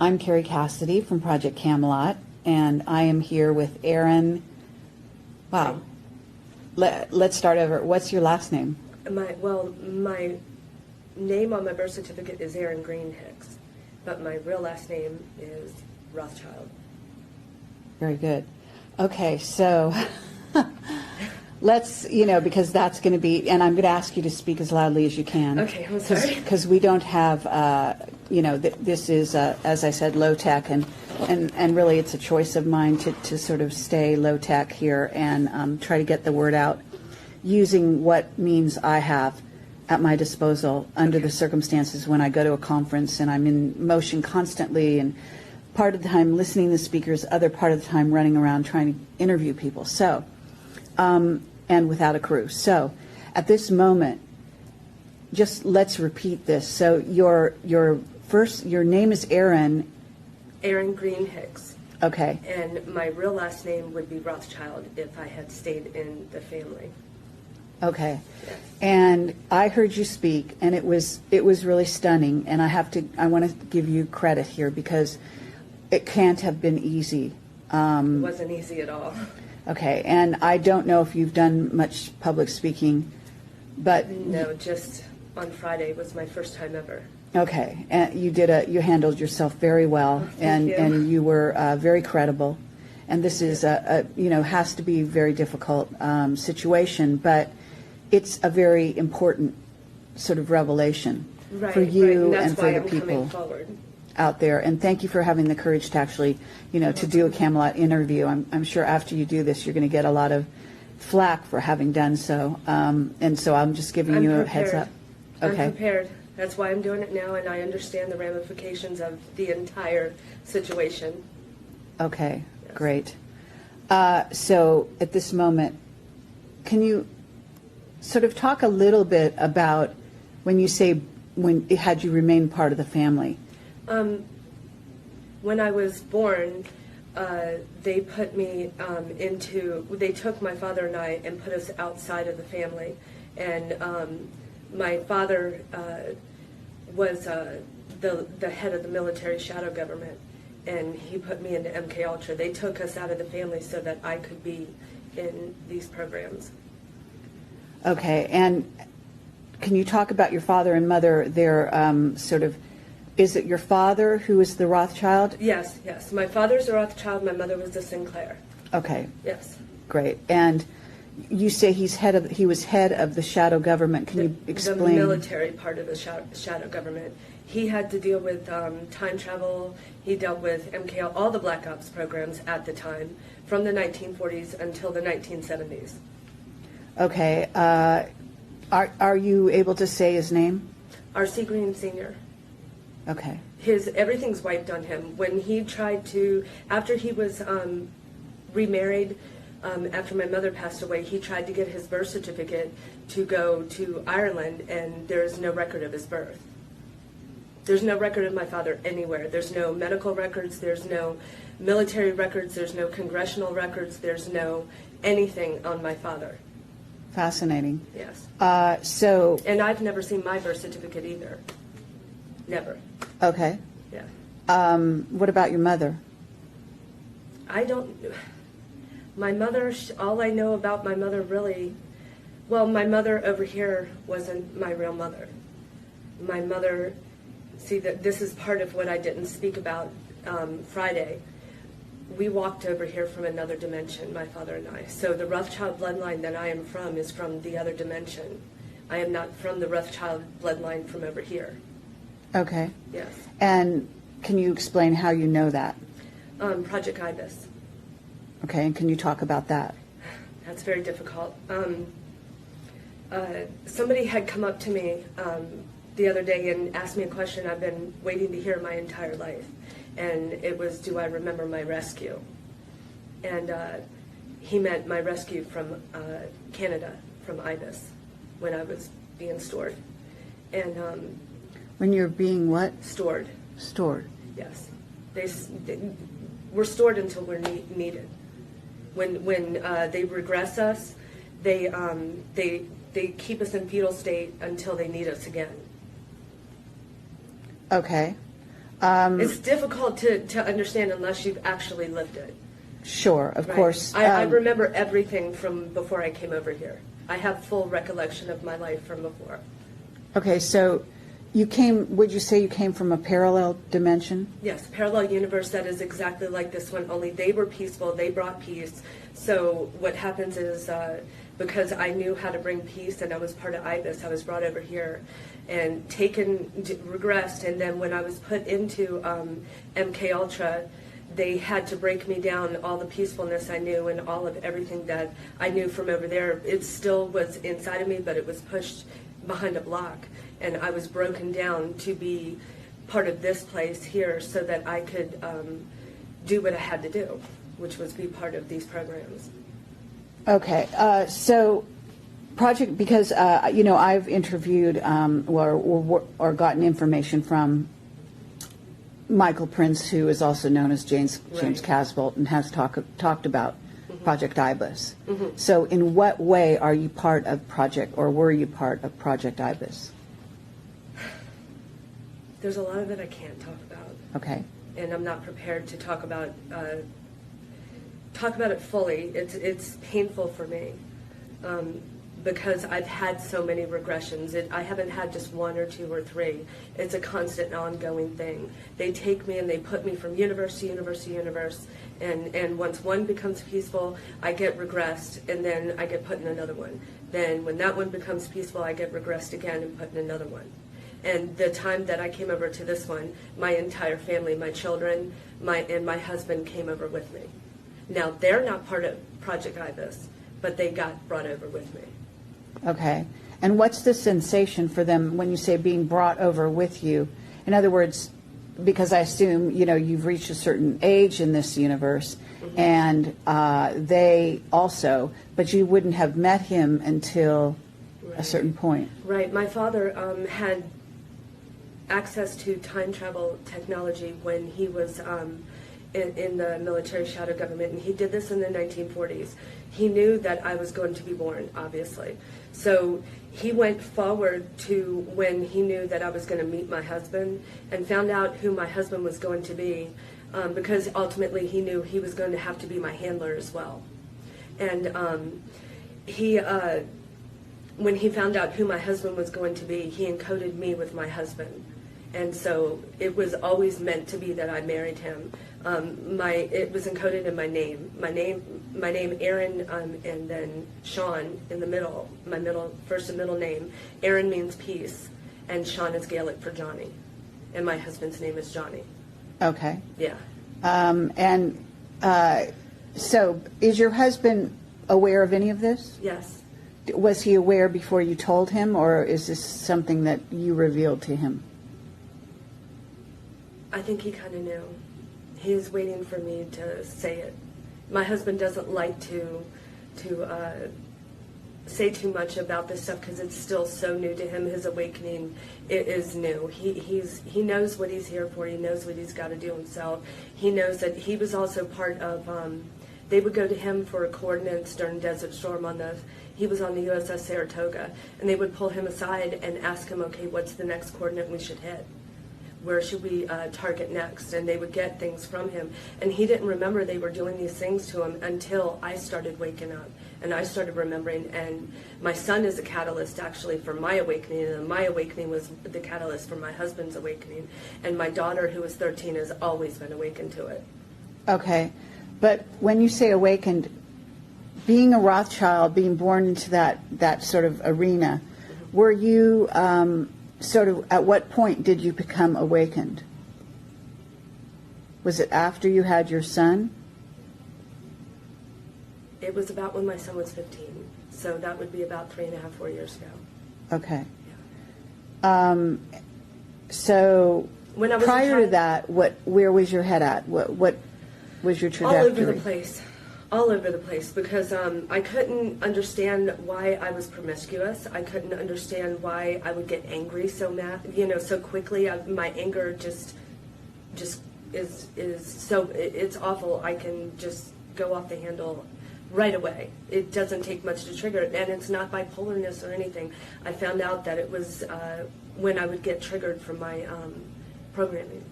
I'm Carrie Cassidy from Project Camelot, and I am here with Aaron. Wow. Let's start over. What's your last name? My name on my birth certificate is Aaron Green Hicks, but my real last name is Rothschild. Very good. Okay, so let's, because that's going to be, and I'm going to ask you to speak as loudly as you can. Okay, I'm sorry. Because we don't have, this is, as I said, low tech, and really it's a choice of mine to sort of stay low tech here and try to get the word out using what means I have at my disposal under the circumstances when I go to a conference and I'm in motion constantly, and part of the time listening to speakers, other part of the time running around trying to interview people. So, and without a crew. So, at this moment, just let's repeat this. So, your name is Aaron. Aaron Green Hicks. Okay. And my real last name would be Rothschild if I had stayed in the family. Okay. Yes. And I heard you speak, and it was really stunning. And I want to give you credit here because it can't have been easy. It wasn't easy at all. Okay. And I don't know if you've done much public speaking, but no, just on Friday was my first time ever. Okay, and you handled yourself very well, and you were very credible, and this is has to be a very difficult situation, but it's a very important sort of revelation for you and for the people out there. And thank you for having the courage to actually, to do a Camelot interview. I'm sure after you do this, you're going to get a lot of flack for having done so, and so I'm just giving you a heads up. Okay. I'm prepared. That's why I'm doing it now, and I understand the ramifications of the entire situation. Okay, yes. Great. So at this moment, can you sort of talk a little bit about when you say had you remained part of the family? When I was born, they put me they took my father and I and put us outside of the family, and my father was the head of the military shadow government, and he put me into MK Ultra. They took us out of the family so that I could be in these programs. Okay, and can you talk about your father and mother? Their is it your father who is the Rothschild? Yes. My father's a Rothschild. My mother was a Sinclair. Okay. Yes. Great. And you say he was head of the shadow government. Can you explain? The military part of the shadow government. He had to deal with time travel. He dealt with MK, all the Black Ops programs at the time, from the 1940s until the 1970s. Okay. Are you able to say his name? R.C. Green Sr. Okay. Everything's wiped on him. When he tried to, after he was remarried, after my mother passed away, he tried to get his birth certificate to go to Ireland, and there is no record of his birth. There's no record of my father anywhere. There's no medical records, there's no military records, there's no congressional records, there's no anything on my father. Fascinating. Yes. And I've never seen my birth certificate either. Never. Okay. Yeah. What about your mother? My mother, all I know about my mother really, my mother over here wasn't my real mother. My mother, this is part of what I didn't speak about Friday. We walked over here from another dimension, my father and I. So the Rothschild bloodline that I am from is from the other dimension. I am not from the Rothschild bloodline from over here. Okay. Yes. And can you explain how you know that? Project Ibis. Okay, and can you talk about that? That's very difficult. Somebody had come up to me the other day and asked me a question I've been waiting to hear my entire life. And it was, do I remember my rescue? And he meant my rescue from Canada, from Ibis, when I was being stored. And when you're being what? Stored. Stored. Yes. We're stored until we're needed. When they regress us, they keep us in fetal state until they need us again. Okay. It's difficult to understand unless you've actually lived it. Sure, of Right. course. I remember everything from before I came over here. I have full recollection of my life from before. Okay, so would you say you came from a parallel dimension? Yes, parallel universe that is exactly like this one, only they were peaceful, they brought peace. So what happens is, because I knew how to bring peace and I was part of IBIS, I was brought over here and regressed, and then when I was put into MK Ultra, they had to break me down, all the peacefulness I knew and all of everything that I knew from over there. It still was inside of me, but it was pushed behind a block, and I was broken down to be part of this place here so that I could do what I had to do, which was be part of these programs. Okay, so Project, because, I've interviewed or gotten information from Michael Prince, who is also known as James Right. Casbolt, and has talked about Project IBIS. So in what way are you part of Project, or were you part of Project IBIS? There's a lot of it I can't talk about, Okay. and I'm not prepared to talk about it fully. It's painful for me because I've had so many regressions. I haven't had just one or two or three. It's a constant, ongoing thing. They take me and they put me from universe to universe to universe, and once one becomes peaceful, I get regressed, and then I get put in another one. Then when that one becomes peaceful, I get regressed again and put in another one. And the time that I came over to this one, my entire family, my children, and my husband came over with me. Now, they're not part of Project IBIS, but they got brought over with me. Okay. And what's the sensation for them when you say being brought over with you? In other words, because I assume, you've reached a certain age in this universe, and they also, but you wouldn't have met him until a certain point. Right. My father had access to time travel technology when he was in the military shadow government, and he did this in the 1940s. He knew that I was going to be born, obviously. So he went forward to when he knew that I was going to meet my husband, and found out who my husband was going to be, because ultimately he knew he was going to have to be my handler as well. And when he found out who my husband was going to be, he encoded me with my husband. And so it was always meant to be that I married him. It was encoded in my name. My name Aaron, and then Sean in the middle. My first and middle name. Aaron means peace, and Sean is Gaelic for Johnny, and my husband's name is Johnny. Okay. Yeah. So is your husband aware of any of this? Yes. Was he aware before you told him, or is this something that you revealed to him? I think he kind of knew. He was waiting for me to say it. My husband doesn't like to say too much about this stuff because it's still so new to him. His awakening is new. He knows what he's here for. He knows what he's got to do himself. He knows that he was also part of. They would go to him for coordinates during Desert Storm he was on the USS Saratoga, and they would pull him aside and ask him, okay, what's the next coordinate we should hit? Where should we target next? And they would get things from him. And he didn't remember they were doing these things to him until I started waking up. And I started remembering. And my son is a catalyst, actually, for my awakening. And my awakening was the catalyst for my husband's awakening. And my daughter, who is 13, has always been awakened to it. Okay. But when you say awakened, being a Rothschild, being born into that sort of arena, were you... sort of, at what point did you become awakened? Was it after you had your son? It was about when my son was 15. So that would be about 3.5, 4 years ago. Okay. Yeah. So When I was prior to that, where was your head at? What was your trajectory? All over the place. All over the place, because I couldn't understand why I was promiscuous. I couldn't understand why I would get angry so so quickly. My anger just is so, it's awful. I can just go off the handle right away. It doesn't take much to trigger it, and it's not bipolarness or anything. I found out that it was when I would get triggered from my programming.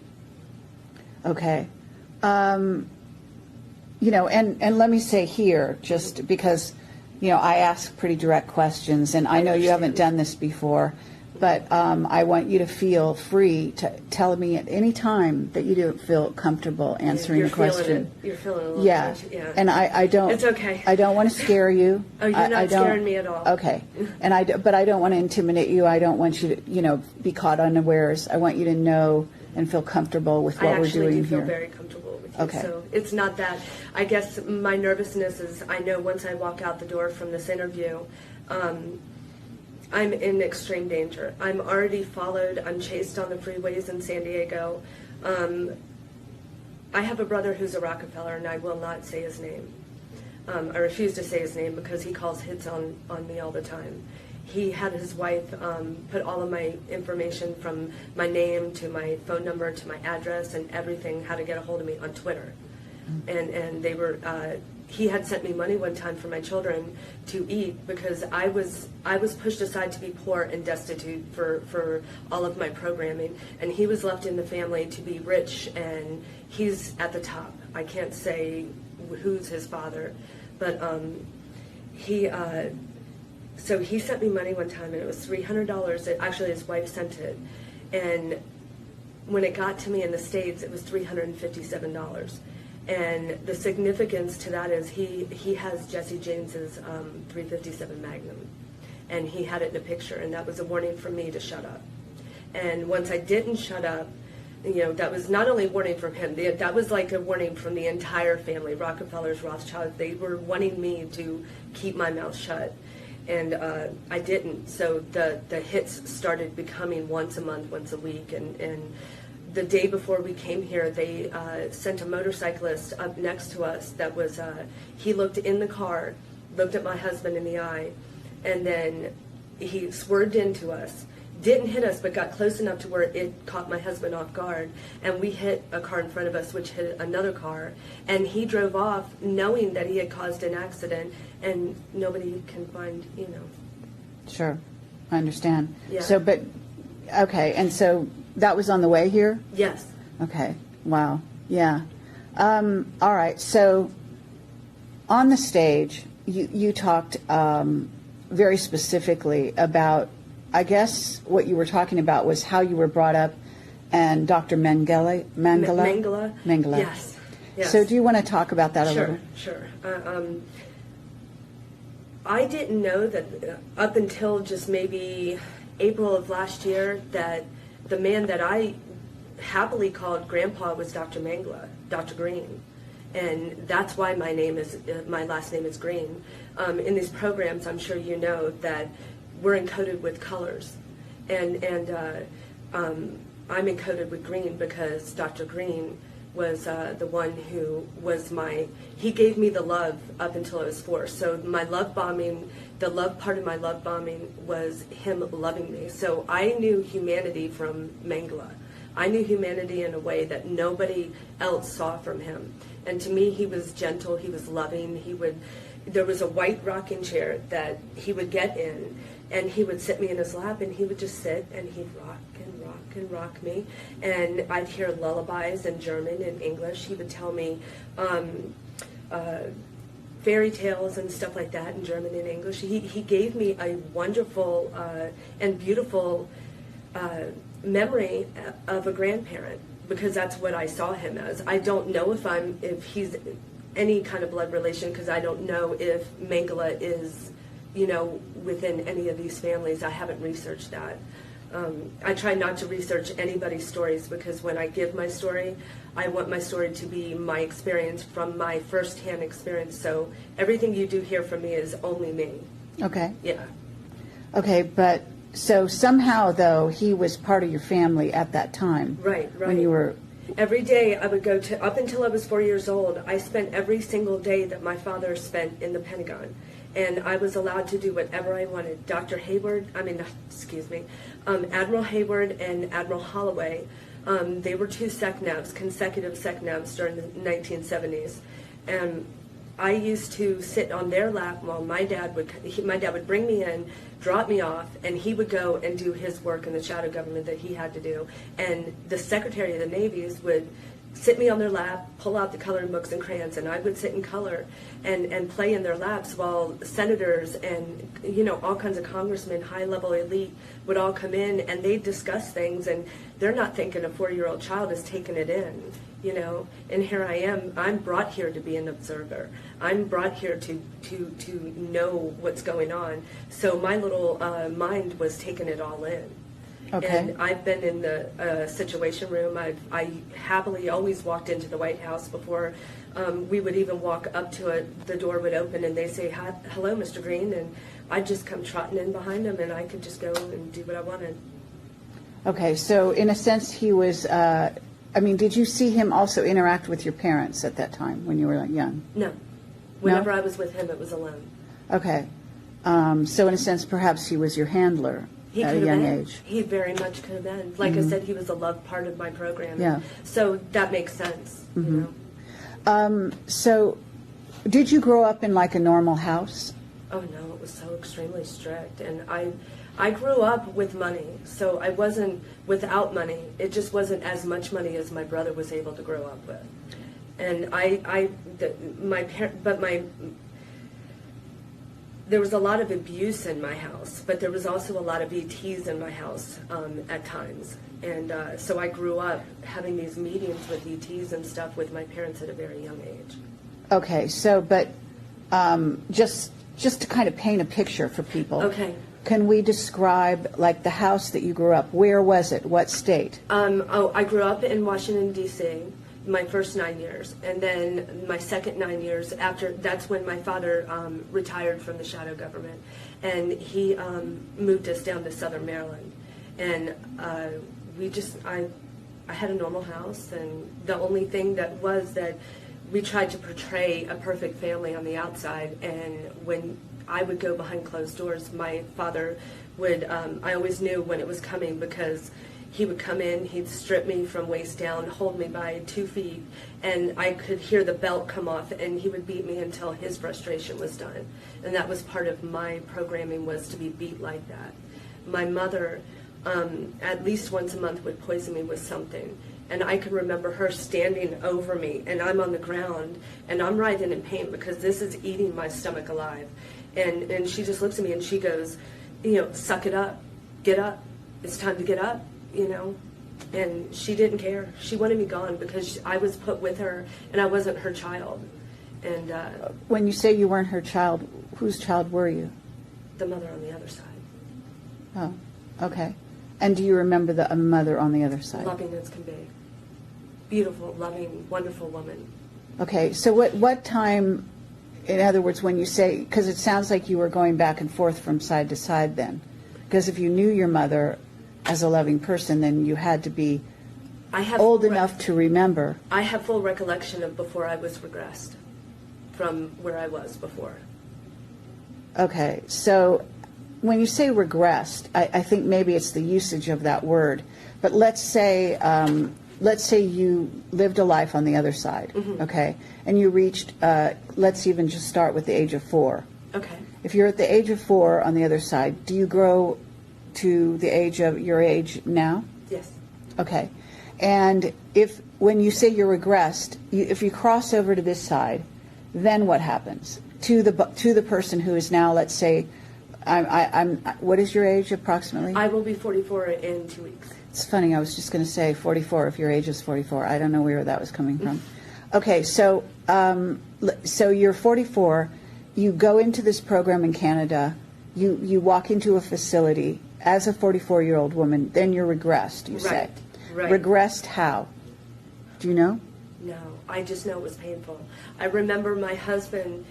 Okay. You know, and let me say here, just because, you know, I ask pretty direct questions, and I know you haven't done this before, but I want you to feel free to tell me at any time that you don't feel comfortable answering You're the question. Feeling it. You're feeling a little Yeah. bit, yeah. And I don't. It's okay. I don't want to scare you. Oh, you're I not don't- scaring me at all. Okay. And but I don't want to intimidate you. I don't want you to, you know, be caught unawares. I want you to know and feel comfortable with what we're doing I actually do feel here. very comfortable with you. Okay. So it's not that. I guess my nervousness is, I know once I walk out the door from this interview, I'm in extreme danger. I'm already followed. I'm chased on the freeways in San Diego. I have a brother who's a Rockefeller, and I will not say his name. I refuse to say his name because he calls hits on me all the time. He had his wife put all of my information, from my name to my phone number to my address and everything, how to get a hold of me, on Twitter. And they were, he had sent me money one time for my children to eat because I was pushed aside to be poor and destitute for all of my programming, and he was left in the family to be rich, and he's at the top. I can't say who's his father, but so he sent me money one time, and it was $300. Actually, his wife sent it, and when it got to me in the States, it was $357. And the significance to that is he has Jesse James's .357 Magnum, and he had it in a picture, and that was a warning for me to shut up. And once I didn't shut up, you know, that was not only a warning from him, that was like a warning from the entire family, Rockefellers, Rothschilds. They were wanting me to keep my mouth shut, and I didn't. So the hits started becoming once a month, once a week, and the day before we came here, they sent a motorcyclist up next to us that was, he looked in the car, looked at my husband in the eye, and then he swerved into us, didn't hit us, but got close enough to where it caught my husband off guard, and we hit a car in front of us, which hit another car, and he drove off knowing that he had caused an accident, and nobody can find, you know. Sure. I understand. Yeah. So, but, okay, and so that was on the way here? Yes. Okay. Wow. Yeah. All right. So on the stage, you talked very specifically about, I guess what you were talking about was how you were brought up, and Dr. Mengele? Mengele? Mengele. Yes. Yes. So do you want to talk about that a little? Sure. I didn't know that up until just maybe April of last year that the man that I happily called Grandpa was Dr. Mengele, Dr. Green, and that's why my last name is Green. In these programs, I'm sure you know that we're encoded with colors, and I'm encoded with green because Dr. Green was the one who was he gave me the love up until I was 4. So my love bombing, the love part of my love bombing was him loving me. So I knew humanity from Mengele. I knew humanity in a way that nobody else saw from him. And to me, he was gentle, he was loving, there was a white rocking chair that he would get in, and he would sit me in his lap, and he would just sit, and he'd rock and rock and rock me, and I'd hear lullabies in German and English. He would tell me fairy tales and stuff like that in German and English. He gave me a wonderful and beautiful memory of a grandparent, because that's what I saw him as. I don't know if he's any kind of blood relation, because I don't know if Mengele is, you know, within any of these families. I haven't researched that. I try not to research anybody's stories, because when I give my story, I want my story to be my experience from my first-hand experience. So everything you do hear from me is only me. Okay. Yeah. Okay, but so somehow, though, he was part of your family at that time. Right. When you were... Every day I would go to, up until I was 4 years old, I spent every single day that my father spent in the Pentagon. And I was allowed to do whatever I wanted. Admiral Hayward and Admiral Holloway, they were 2 SECNAVs, consecutive SECNAVs during the 1970s. And I used to sit on their lap while my dad would bring me in, drop me off, and he would go and do his work in the shadow government that he had to do. And the Secretary of the Navies would sit me on their lap, pull out the coloring books and crayons, and I would sit and color and play in their laps while senators and, you know, all kinds of congressmen, high-level elite would all come in and they'd discuss things, and they're not thinking a 4-year-old child is taking it in, you know. And here I am. I'm brought here to be an observer. I'm brought here to know what's going on. So my little mind was taking it all in. Okay. And I've been in the Situation Room. I happily always walked into the White House before we would even walk up to it. The door would open and they say, "Hi, hello, Mr. Green," and I'd just come trotting in behind them, and I could just go and do what I wanted. Okay, so in a sense, he was. I mean, did you see him also interact with your parents at that time when you were young? No. Whenever I was with him, it was alone. Okay. So in a sense, perhaps he was your handler. He At could a have young been. age. He very much could have been. Like I said, he was a loved part of my program. Yeah. So that makes sense. You know? So did you grow up in like a normal house? Oh no, it was so extremely strict, and I grew up with money, so I wasn't without money. It just wasn't as much money as my brother was able to grow up with, and there was a lot of abuse in my house, but there was also a lot of ETs in my house at times. And so I grew up having these meetings with ETs and stuff with my parents at a very young age. Okay, so but just to kind of paint a picture for people. Okay. Can we describe like the house that you grew up? Where was it? What state? I grew up in Washington, D.C., my first 9 years, and then my second 9 years after, that's when my father retired from the shadow government, and he moved us down to Southern Maryland, and I had a normal house, and the only thing that was that we tried to portray a perfect family on the outside, and when I would go behind closed doors, my father would, I always knew when it was coming, because he would come in, he'd strip me from waist down, hold me by 2 feet, and I could hear the belt come off, and he would beat me until his frustration was done. And that was part of my programming, was to be beat like that. My mother, at least once a month, would poison me with something. And I can remember her standing over me, and I'm on the ground, and I'm writhing in pain because this is eating my stomach alive. And she just looks at me and she goes, you know, suck it up, get up, it's time to get up. You know, and she didn't care. She wanted me gone because I was put with her, and I wasn't her child. And when you say you weren't her child, whose child were you? the mother on the other side, Oh, okay. And do you remember the mother on the other side? loving as can be, beautiful, loving, wonderful woman. Okay, so what time, in other words, when you say, because it sounds like you were going back and forth from side to side then, because if you knew your mother as a loving person, then you had to be old enough to remember. I have full recollection of before I was regressed from where I was before. Okay, so when you say regressed, I think maybe it's the usage of that word, but let's say you lived a life on the other side, okay, and you reached, let's even just start with the age of 4. Okay. If you're at the age of 4 on the other side, do you grow to the age of your age now? Yes. Okay. And when you say you're regressed, if you cross over to this side, then what happens to the person who is now, let's say, what is your age approximately? I will be 44 in 2 weeks. It's funny, I was just going to say 44 if your age is 44. I don't know where that was coming from. Okay, so you're 44, you go into this program in Canada, you walk into a facility as a 44-year-old woman, then you're regressed, you say. Right. Regressed how? Do you know? No, I just know it was painful. I remember my husband,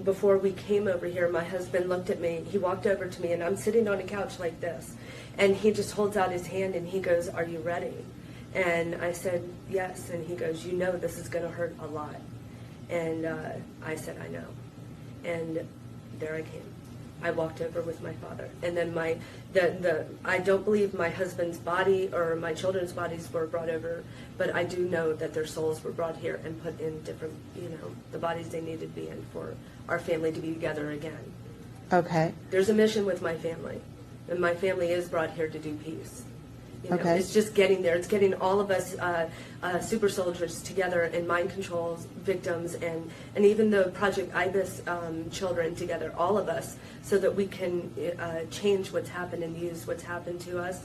before we came over here, my husband looked at me, he walked over to me, and I'm sitting on a couch like this, and he just holds out his hand and he goes, "Are you ready?" And I said, "Yes," and he goes, "You know this is going to hurt a lot." And I said, "I know." And there I came. I walked over with my father, and then I don't believe my husband's body or my children's bodies were brought over, but I do know that their souls were brought here and put in different, the bodies they needed to be in for our family to be together again. Okay. There's a mission with my family, and my family is brought here to do peace. You know, Okay. it's just getting there. It's getting all of us super soldiers together, and mind controls victims, and even the Project IBIS children together, all of us, so that we can change what's happened and use what's happened to us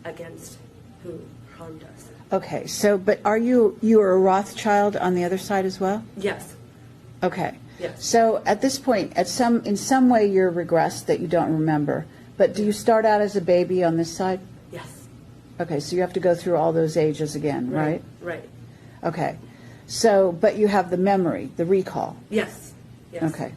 against who harmed us. Okay, so, but are you are a Rothschild on the other side as well? Yes. Okay. Yes. So at this point, in some way you're regressed that you don't remember, but do you start out as a baby on this side? Yes. Okay, so you have to go through all those ages again, right? Right. Okay. So, but you have the memory, the recall. Yes. Yes. Okay.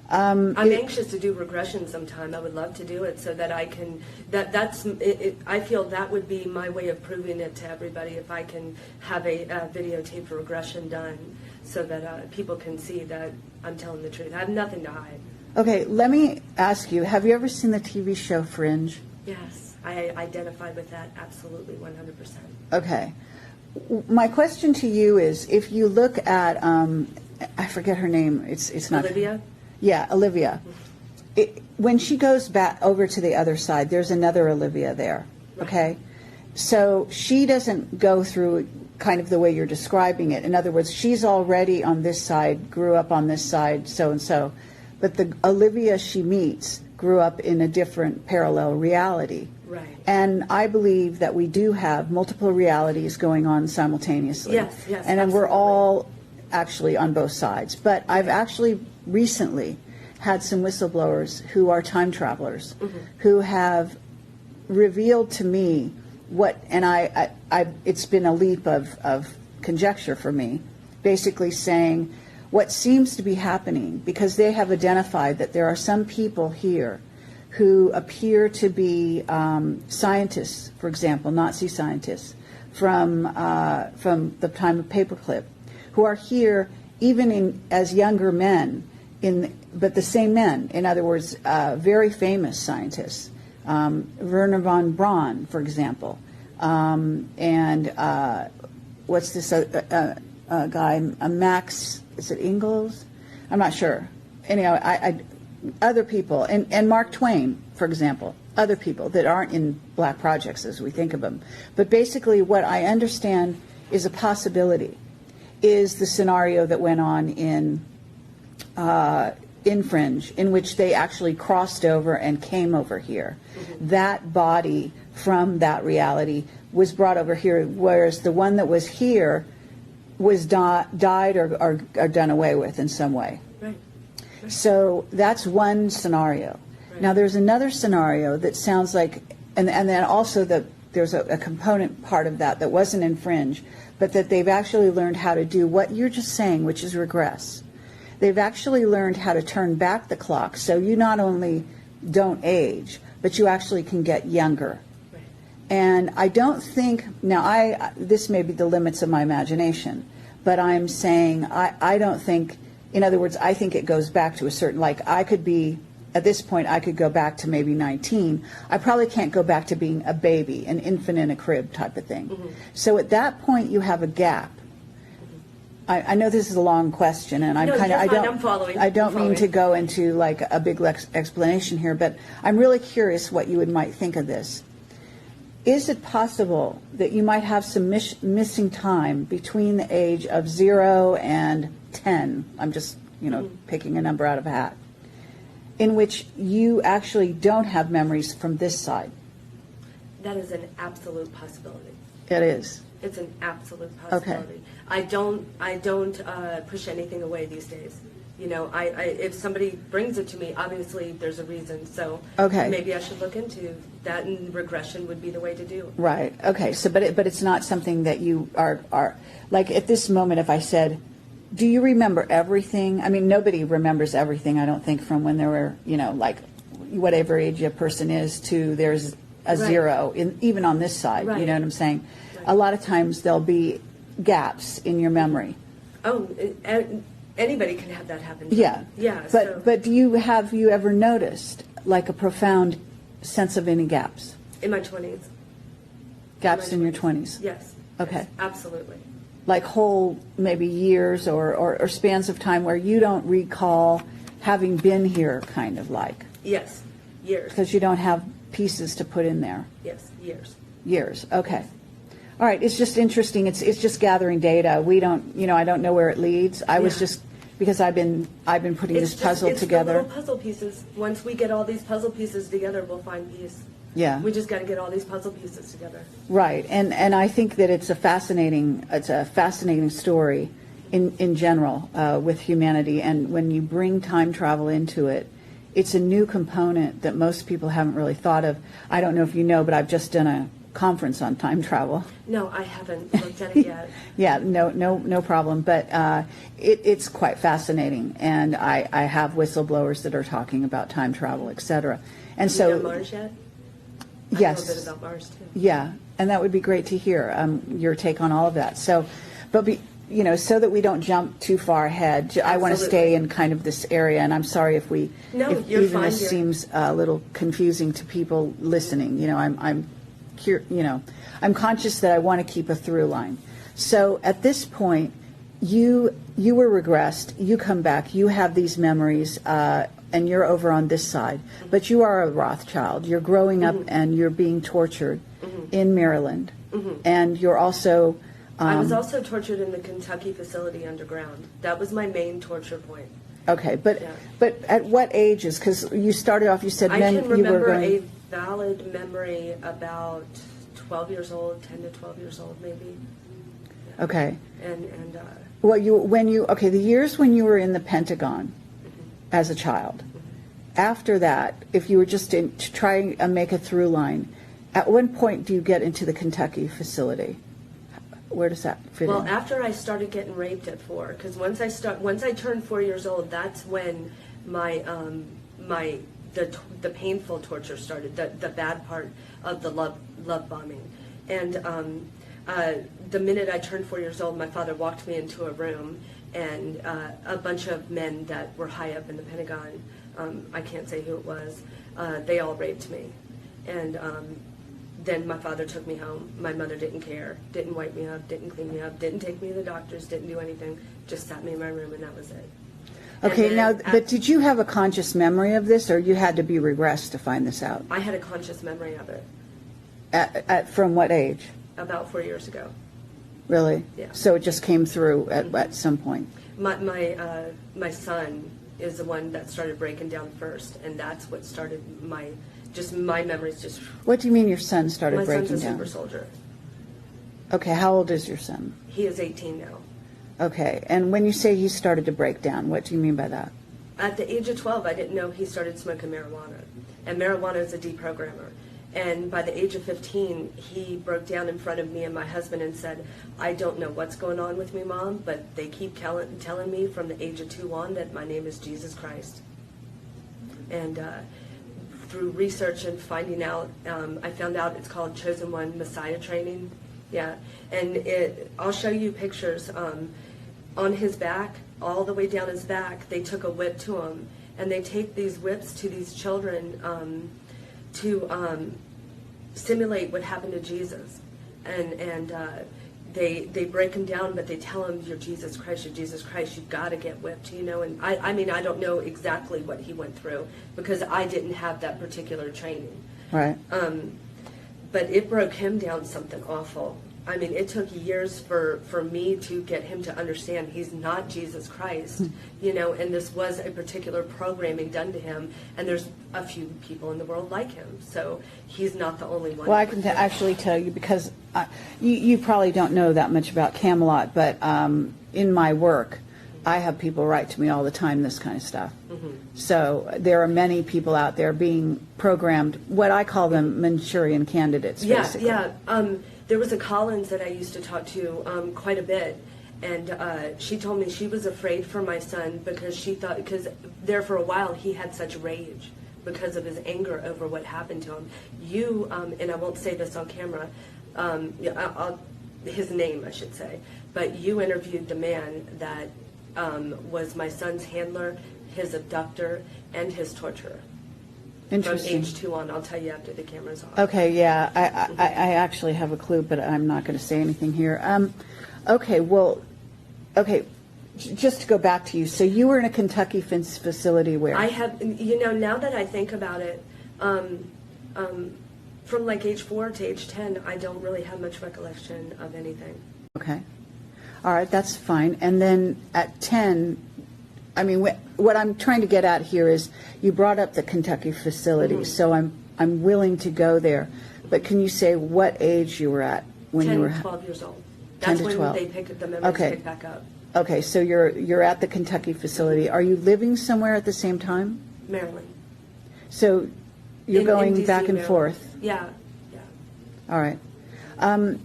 I'm anxious to do regression sometime. I would love to do it so that I can. I feel that would be my way of proving it to everybody if I can have a videotape regression done, so that people can see that I'm telling the truth. I have nothing to hide. Okay, let me ask you, have you ever seen the TV show Fringe? Yes, I identify with that absolutely 100%. Okay. My question to you is, if you look at, I forget her name, it's not... Olivia? Yeah, Olivia. When she goes back over to the other side, there's another Olivia there, okay? So she doesn't go through kind of the way you're describing it. In other words, she's already on this side, grew up on this side, so-and-so. But the Olivia she meets grew up in a different parallel reality. Right. And I believe that we do have multiple realities going on simultaneously. Yes, and absolutely. we're all actually on both sides. But I've actually recently had some whistleblowers who are time travelers, who have revealed to me what, and I it's been a leap of conjecture for me, basically saying what seems to be happening, because they have identified that there are some people here who appear to be scientists, for example, Nazi scientists from the time of Paperclip, who are here even as younger men, but the same men. In other words, very famous scientists, Werner von Braun, for example, and what's this guy, Max? Is it Ingalls? I'm not sure. Anyhow, other people, and Mark Twain, for example, other people that aren't in black projects as we think of them. But basically what I understand is a possibility is the scenario that went on in Fringe, in which they actually crossed over and came over here. That body from that reality was brought over here, whereas the one that was here was died or done away with in some way. Right. So that's one scenario. Right. Now there's another scenario that sounds like, and then also there's a component part of that wasn't in Fringe, but that they've actually learned how to do what you're just saying, which is regress. They've actually learned how to turn back the clock, so you not only don't age, but you actually can get younger. Right. And I don't think, now this may be the limits of my imagination, but I'm saying I don't think, in other words, I think it goes back to a certain, like I could be, at this point I could go back to maybe 19. I probably can't go back to being a baby, an infant in a crib type of thing. So at that point you have a gap. I know this is a long question, and I'm No, kind of, you're fine. I'm following. I don't I'm mean following. to go into like a big explanation here, but I'm really curious what you might think of this. Is it possible that you might have some missing time between the age of 0 and 10? I'm just, picking a number out of a hat, in which you actually don't have memories from this side. That is an absolute possibility. It is. It's an absolute possibility. Okay. I don't push anything away these days. If somebody brings it to me, obviously there's a reason. So Okay. maybe I should look into that, and regression would be the way to do it. Right. Okay. So, but it's not something that you are like at this moment. If I said, "Do you remember everything?" I mean, nobody remembers everything. I don't think from when they were, like whatever age a person is to there's a Right. 0 even on this side. Right. You know what I'm saying? Right. A lot of times there'll be gaps in your memory. Oh, anybody can have that happen. Yeah. Yeah. But have you ever noticed like a profound sense of any gaps? In my 20s. Gaps in your 20s? Yes. Okay. Yes, absolutely. Like whole maybe years or spans of time where you don't recall having been here, kind of like, Yes. Years. because you don't have pieces to put in there. Yes. Years. Years. Okay. All right. It's just interesting. It's just gathering data. We don't, I don't know where it leads. I was just, because I've been putting this puzzle together. It's the little puzzle pieces. Once we get all these puzzle pieces together, we'll find peace. Yeah. We just got to get all these puzzle pieces together. Right. And I think that it's a fascinating story in general with humanity. And when you bring time travel into it, it's a new component that most people haven't really thought of. I don't know if you know, but I've just done a conference on time travel. No, I haven't looked at it yet. Yeah, no problem. But it's quite fascinating. And I have whistleblowers that are talking about time travel, et cetera. And You so, know Mars yet? yes. I know a bit about Mars, too. Yeah, and that would be great to hear your take on all of that. So, but so that we don't jump too far ahead, I want to stay in kind of this area. And I'm sorry if you're even fine this here. seems a little confusing to people listening. I'm conscious that I want to keep a through line. So at this point, you were regressed. You come back. You have these memories. And you're over on this side, but you are a Rothschild. You're growing up and you're being tortured in Maryland, and you're also. I was also tortured in the Kentucky facility underground. That was my main torture point. Okay, but at what ages? Because you started off, you said I can you were remember going. a valid memory about 12 years old, 10 to 12 years old, maybe. Yeah. Okay. And Well, the years when you were in the Pentagon as a child. After that, if you were just to try and make a through line, at what point do you get into the Kentucky facility? Where does that fit in? Well, after I started getting raped at 4, because once I turned 4 years old, that's when my the painful torture started, the bad part of the love bombing, and the minute I turned 4 years old, my father walked me into a room, and a bunch of men that were high up in the Pentagon, I can't say who it was, they all raped me, and then my father took me home. My mother didn't care, didn't wipe me up, didn't clean me up, didn't take me to the doctors, didn't do anything, just sat me in my room, and that was it. Okay, but did you have a conscious memory of this, or you had to be regressed to find this out? I had a conscious memory of it. From what age? About 4 years ago. Really? Yeah. So it just came through at some point. My son is the one that started breaking down first, and that's what started my memories just. What do you mean your son started breaking down? My son's a super soldier. Okay, how old is your son? He is 18 now. Okay, and when you say he started to break down, what do you mean by that? At the age of 12, I didn't know he started smoking marijuana, and marijuana is a deprogrammer. And by the age of 15, he broke down in front of me and my husband and said, "I don't know what's going on with me, Mom, but they keep telling me from the age of 2 on that my name is Jesus Christ." And through research and finding out, I found out it's called Chosen One Messiah Training. Yeah, and I'll show you pictures. On his back, all the way down his back, they took a whip to him, and they take these whips to these children to simulate what happened to Jesus, and they break him down, but they tell him, "You're Jesus Christ, you've got to get whipped," And I mean, I don't know exactly what he went through because I didn't have that particular training. Right. But it broke him down something awful. I mean, it took years for me to get him to understand he's not Jesus Christ, and this was a particular programming done to him, and there's a few people in the world like him, so he's not the only one. Well, I can actually tell you, because you probably don't know that much about Camelot, but in my work, I have people write to me all the time this kind of stuff. Mm-hmm. So there are many people out there being programmed, what I call them Manchurian candidates, basically. Yeah. There was a Collins that I used to talk to quite a bit, and she told me she was afraid for my son because she thought, because there for a while he had such rage because of his anger over what happened to him. You, and I won't say this on camera, his name I should say, but you interviewed the man that was my son's handler, his abductor, and his torturer. From age 2 on. I'll tell you after the camera's off. Okay, yeah, I actually have a clue, but I'm not going to say anything here. Okay, just to go back to you. So you were in a Kentucky facility where? I have, now that I think about it, From like age 4 to age 10, I don't really have much recollection of anything. Okay. All right, that's fine. And then at 10, I mean, what I'm trying to get at here is you brought up the Kentucky facility, so I'm willing to go there. But can you say what age you were at when 10, you were 12 years old. 10 That's to when 12. they picked the memories Okay. picked back up. Okay, so you're at the Kentucky facility. Are you living somewhere at the same time? Maryland. So you're In going DC, back and Maryland. forth. Yeah, yeah. All right.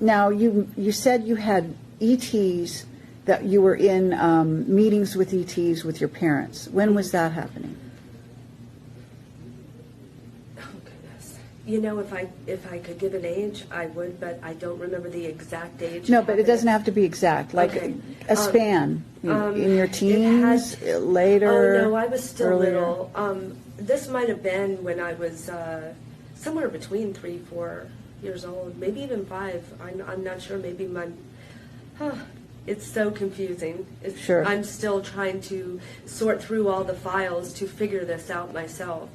Now you said you had ETs, that you were in meetings with ETs with your parents. When was that happening? Oh goodness. You know, if I could give an age, I would, but I don't remember the exact age. No, but it doesn't have to be exact. Like Okay. a span in your it teens, had- later. Oh no, I was still earlier? little. This might have been when I was somewhere between 3, 4 years old, maybe even 5. I'm not sure. Maybe my. It's so confusing. Sure. I'm still trying to sort through all the files to figure this out myself.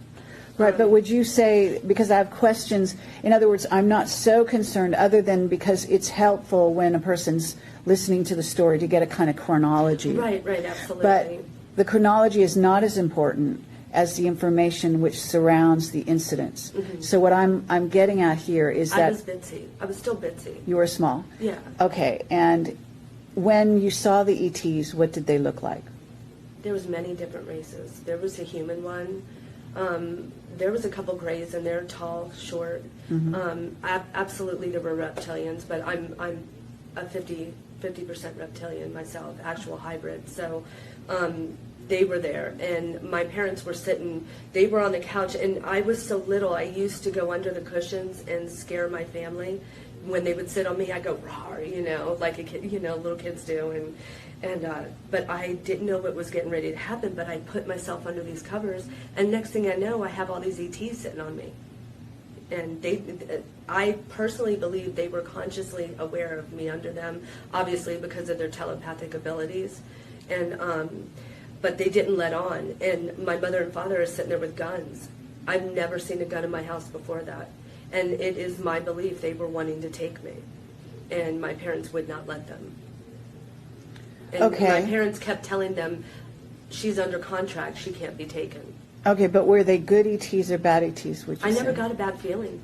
Right, but would you say, because I have questions, in other words, I'm not so concerned other than because it's helpful when a person's listening to the story to get a kind of chronology. Right, absolutely. But the chronology is not as important as the information which surrounds the incidents. So what I'm getting at here is I that was bitsy. I was still bitsy. you were small. Yeah. Okay, and when you saw the ETs, what did they look like? There was many different races. There was a human one. There was a couple grays, and they're tall, short. Absolutely, there were reptilians, but I'm a 50% reptilian myself, actual hybrid. So they were there, and my parents were sitting. They were on the couch, and I was so little. I used to go under the cushions and scare my family. When they would sit on me, I go rawr, like a kid, little kids do, but I didn't know what was getting ready to happen. But I put myself under these covers, and next thing I know, I have all these ETs sitting on me, and I personally believe they were consciously aware of me under them, obviously because of their telepathic abilities, and but they didn't let on. And my mother and father are sitting there with guns. I've never seen a gun in my house before that. And it is my belief they were wanting to take me, and my parents would not let them. And Okay. my parents kept telling them, she's under contract, she can't be taken. Okay, but were they good ETs or bad ETs, would you I say? never got a bad feeling.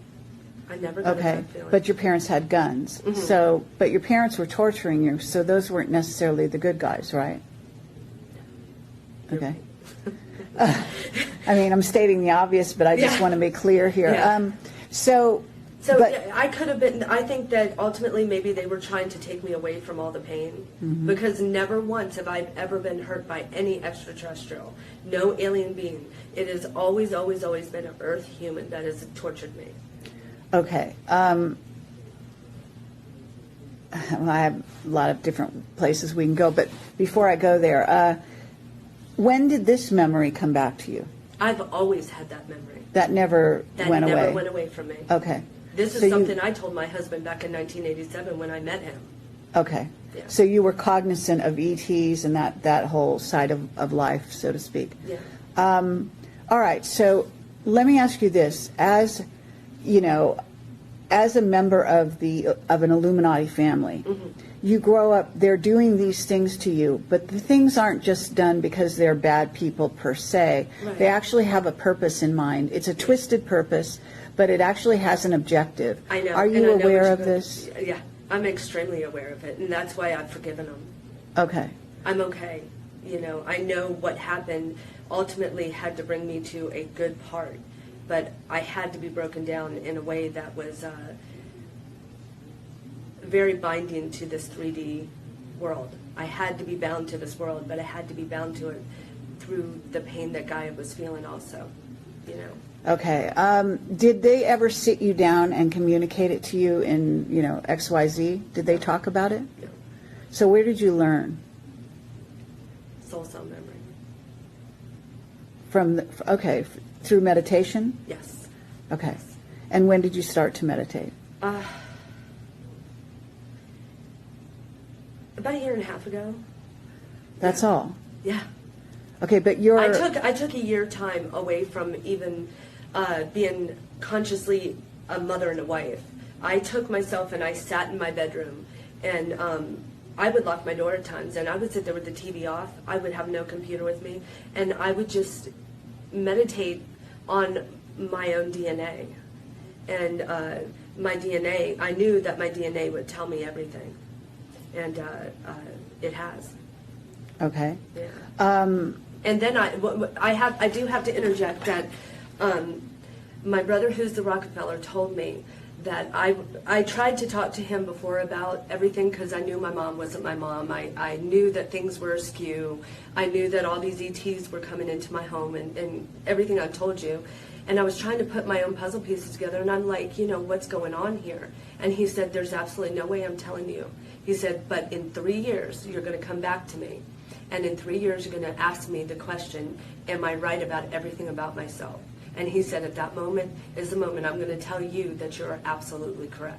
I never got a Okay, bad feeling. but your parents had guns. So, but your parents were torturing you, so those weren't necessarily the good guys, right? Okay. I mean, I'm stating the obvious, but I just Yeah. want to be clear here. Yeah. So So I could have been, I think that ultimately maybe they were trying to take me away from all the pain, because never once have I ever been hurt by any extraterrestrial, no alien being. It has always, always, always been an Earth human that has tortured me. Okay. Well, I have a lot of different places we can go, but before I go there, when did this memory come back to you? I've always had that memory. That never That went never away? went away from me. Okay. This is So you- something I told my husband back in 1987 when I met him. Okay. Yeah. So you were cognizant of ETs and that whole side of life, so to speak. Yeah. All right. So let me ask you this: as as a member of an Illuminati family, you grow up. They're doing these things to you, but the things aren't just done because they're bad people per se. Right. They actually have a purpose in mind. It's a twisted purpose, but it actually has an objective. I know. Are and you I know what aware you're of gonna- this? Yeah, I'm extremely aware of it, and that's why I've forgiven him. Okay. I'm okay. I know what happened ultimately had to bring me to a good part, but I had to be broken down in a way that was very binding to this 3D world. I had to be bound to this world, but I had to be bound to it through the pain that Gaia was feeling also, Okay. Did they ever sit you down and communicate it to you in, XYZ? Did they talk about it? No. So where did you learn? Soul cell memory. Through meditation? Yes. Okay. And when did you start to meditate? About a year and a half ago. That's all. Yeah. Okay, but you're... I took a year time away from even being consciously a mother and a wife. I took myself and I sat in my bedroom, and I would lock my door at times, and I would sit there with the TV off. I would have no computer with me, and I would just meditate on my own DNA. And my DNA, I knew that my DNA would tell me everything, and it has. Okay. Yeah. And then I do have to interject that my brother, who's the Rockefeller, told me that I tried to talk to him before about everything because I knew my mom wasn't my mom. I knew that things were askew. I knew that all these ETs were coming into my home and everything I told you. And I was trying to put my own puzzle pieces together, and I'm like, what's going on here? And he said, there's absolutely no way I'm telling you. He said, but in 3 years, you're going to come back to me. And in 3 years, you're going to ask me the question, am I right about everything about myself? And he said, at that moment is the moment I'm going to tell you that you're absolutely correct.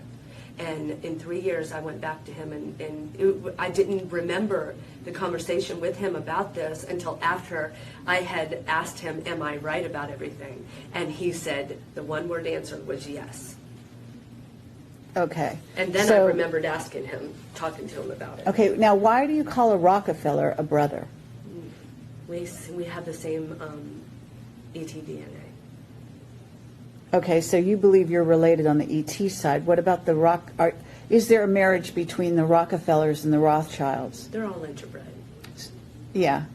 And in 3 years, I went back to him, and I didn't remember the conversation with him about this until after I had asked him, am I right about everything? And he said, the one-word answer was yes. Okay. And then I remembered asking him, talking to him about it. Okay, now why do you call a Rockefeller a brother? We have the same ET DNA. Okay, so you believe you're related on the ET side. What about the is there a marriage between the Rockefellers and the Rothschilds? They're all interbred. Yeah.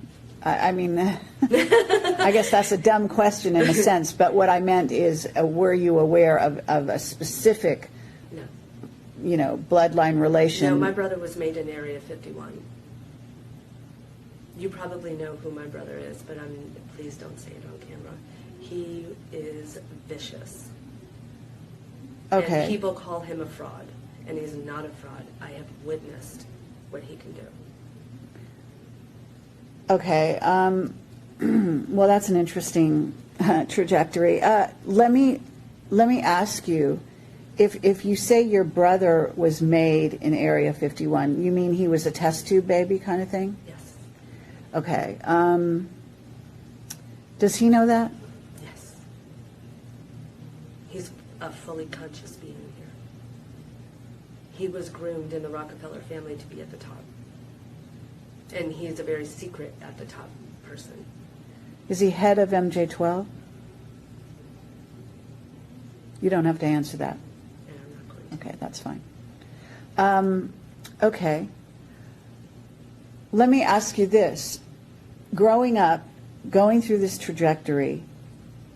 I mean, I guess that's a dumb question in a sense, but what I meant is, were you aware of a specific, no, bloodline relation? No, my brother was made in Area 51. You probably know who my brother is, but please don't say it on camera. He is vicious. Okay. And people call him a fraud, and he's not a fraud. I have witnessed what he can do. Okay. Well, that's an interesting trajectory. Let me ask you, if you say your brother was made in Area 51, you mean he was a test tube baby kind of thing? Yes. Okay. Does he know that? Yes. He's a fully conscious being here. He was groomed in the Rockefeller family to be at the top. And he's a very secret at the top person. Is he head of MJ-12? You don't have to answer that. And I'm not going to. Okay, that's fine. Okay. Let me ask you this. Growing up, going through this trajectory,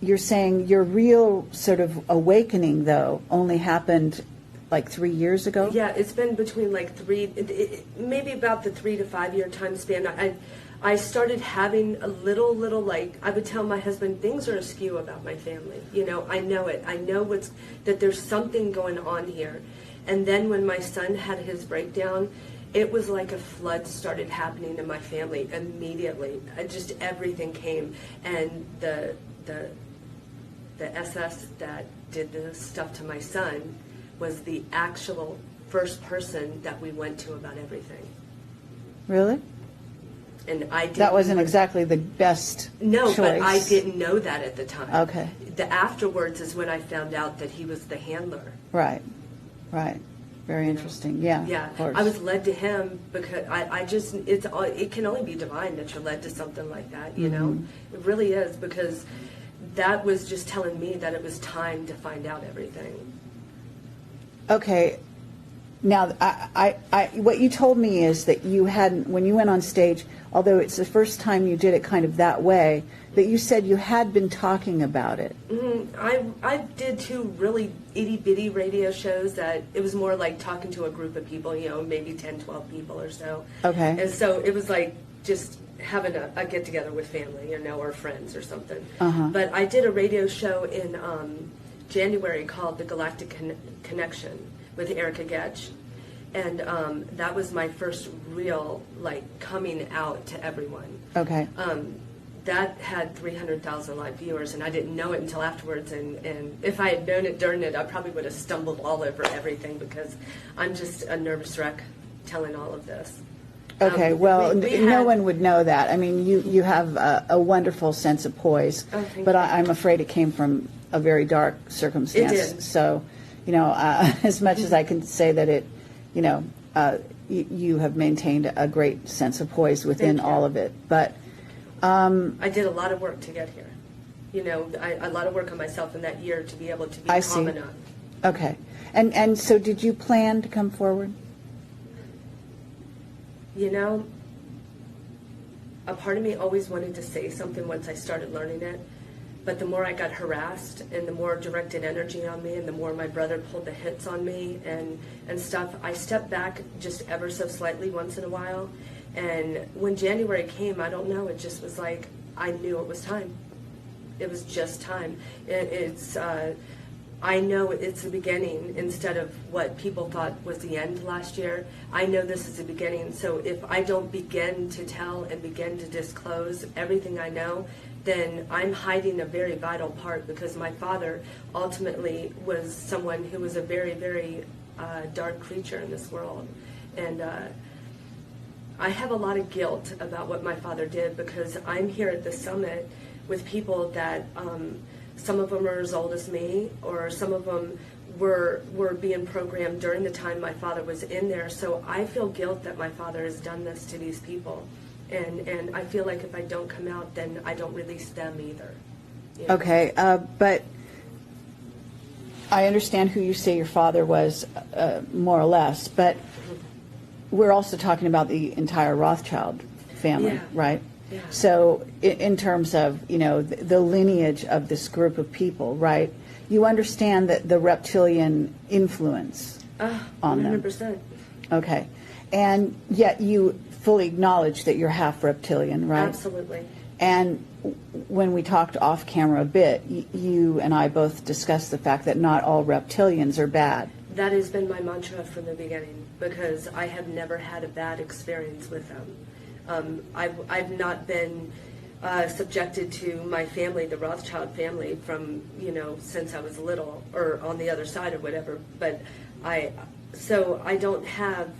you're saying your real sort of awakening, though, only happened like 3 years ago? Yeah, it's been between like maybe about the 3 to 5 year time span. I started having a little like, I would tell my husband, things are askew about my family. I know it. I know that there's something going on here. And then when my son had his breakdown, it was like a flood started happening in my family immediately. Just everything came. And the SS that did the stuff to my son was the actual first person that we went to about everything. Really? And I didn't. That wasn't exactly the best choice. But I didn't know that at the time. Okay. The afterwards is when I found out that he was the handler. Right. Very interesting. Yeah. Yeah. Of course. I was led to him because it can only be divine that you're led to something like that, It really is, because that was just telling me that it was time to find out everything. Okay. Now, what you told me is that you hadn't, when you went on stage, although it's the first time you did it kind of that way, that you said you had been talking about it. I did 2 really itty-bitty radio shows that it was more like talking to a group of people, maybe 10, 12 people or so. Okay. And so it was like just having a get-together with family, or friends or something. Uh-huh. But I did a radio show in January called The Galactic Connection with Erica Getch. And that was my first real, coming out to everyone. Okay. That had 300,000 live viewers, and I didn't know it until afterwards. And if I had known it during it, I probably would have stumbled all over everything, because I'm just a nervous wreck telling all of this. Okay, well, no one would know that. I mean, you have a wonderful sense of poise, Oh, thank but you. I'm afraid it came from a very dark circumstance. It did. So, as much as I can say that it, you have maintained a great sense of poise within all of it. But I did a lot of work to get here. A lot of work on myself in that year to be able to be calm enough. Okay. And so did you plan to come forward? A part of me always wanted to say something once I started learning it, but the more I got harassed and the more directed energy on me and the more my brother pulled the hits on me and stuff, I stepped back just ever so slightly once in a while. And when January came, I don't know, it just was like I knew it was time. It was just time. I know it's the beginning instead of what people thought was the end last year. I know this is the beginning. So if I don't begin to tell and begin to disclose everything I know, then I'm hiding a very vital part, because my father ultimately was someone who was a very, very dark creature in this world. And I have a lot of guilt about what my father did, because I'm here at the summit with people that some of them are as old as me, or some of them were being programmed during the time my father was in there. So I feel guilt that my father has done this to these people. And I feel like if I don't come out, then I don't release them either. Okay, but I understand who you say your father was, more or less, but we're also talking about the entire Rothschild family, right? Yeah. So in terms of, the lineage of this group of people, right, you understand that the reptilian influence on them. 100%. Okay. And yet you fully acknowledge that you're half reptilian, right? Absolutely. And when we talked off camera a bit, you and I both discussed the fact that not all reptilians are bad. That has been my mantra from the beginning, because I have never had a bad experience with them. I've not been subjected to my family, the Rothschild family, from, since I was little, or on the other side or whatever. But so I don't have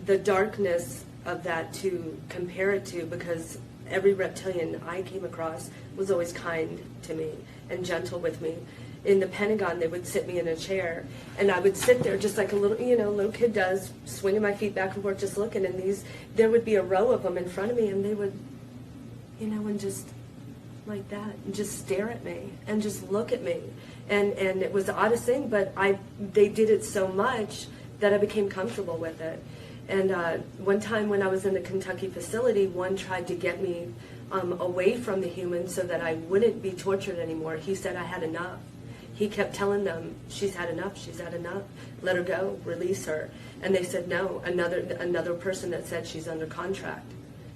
the darkness of that to compare it to, because every reptilian I came across was always kind to me and gentle with me. In the Pentagon, they would sit me in a chair, and I would sit there just like a little kid does, swinging my feet back and forth, just looking. And there would be a row of them in front of me, and they would, and just like that, and just stare at me and just look at me. And it was the oddest thing, but they did it so much that I became comfortable with it. And one time when I was in the Kentucky facility, one tried to get me away from the humans so that I wouldn't be tortured anymore. He said I had enough. He kept telling them, she's had enough, let her go, release her. And they said no. Another person that said she's under contract.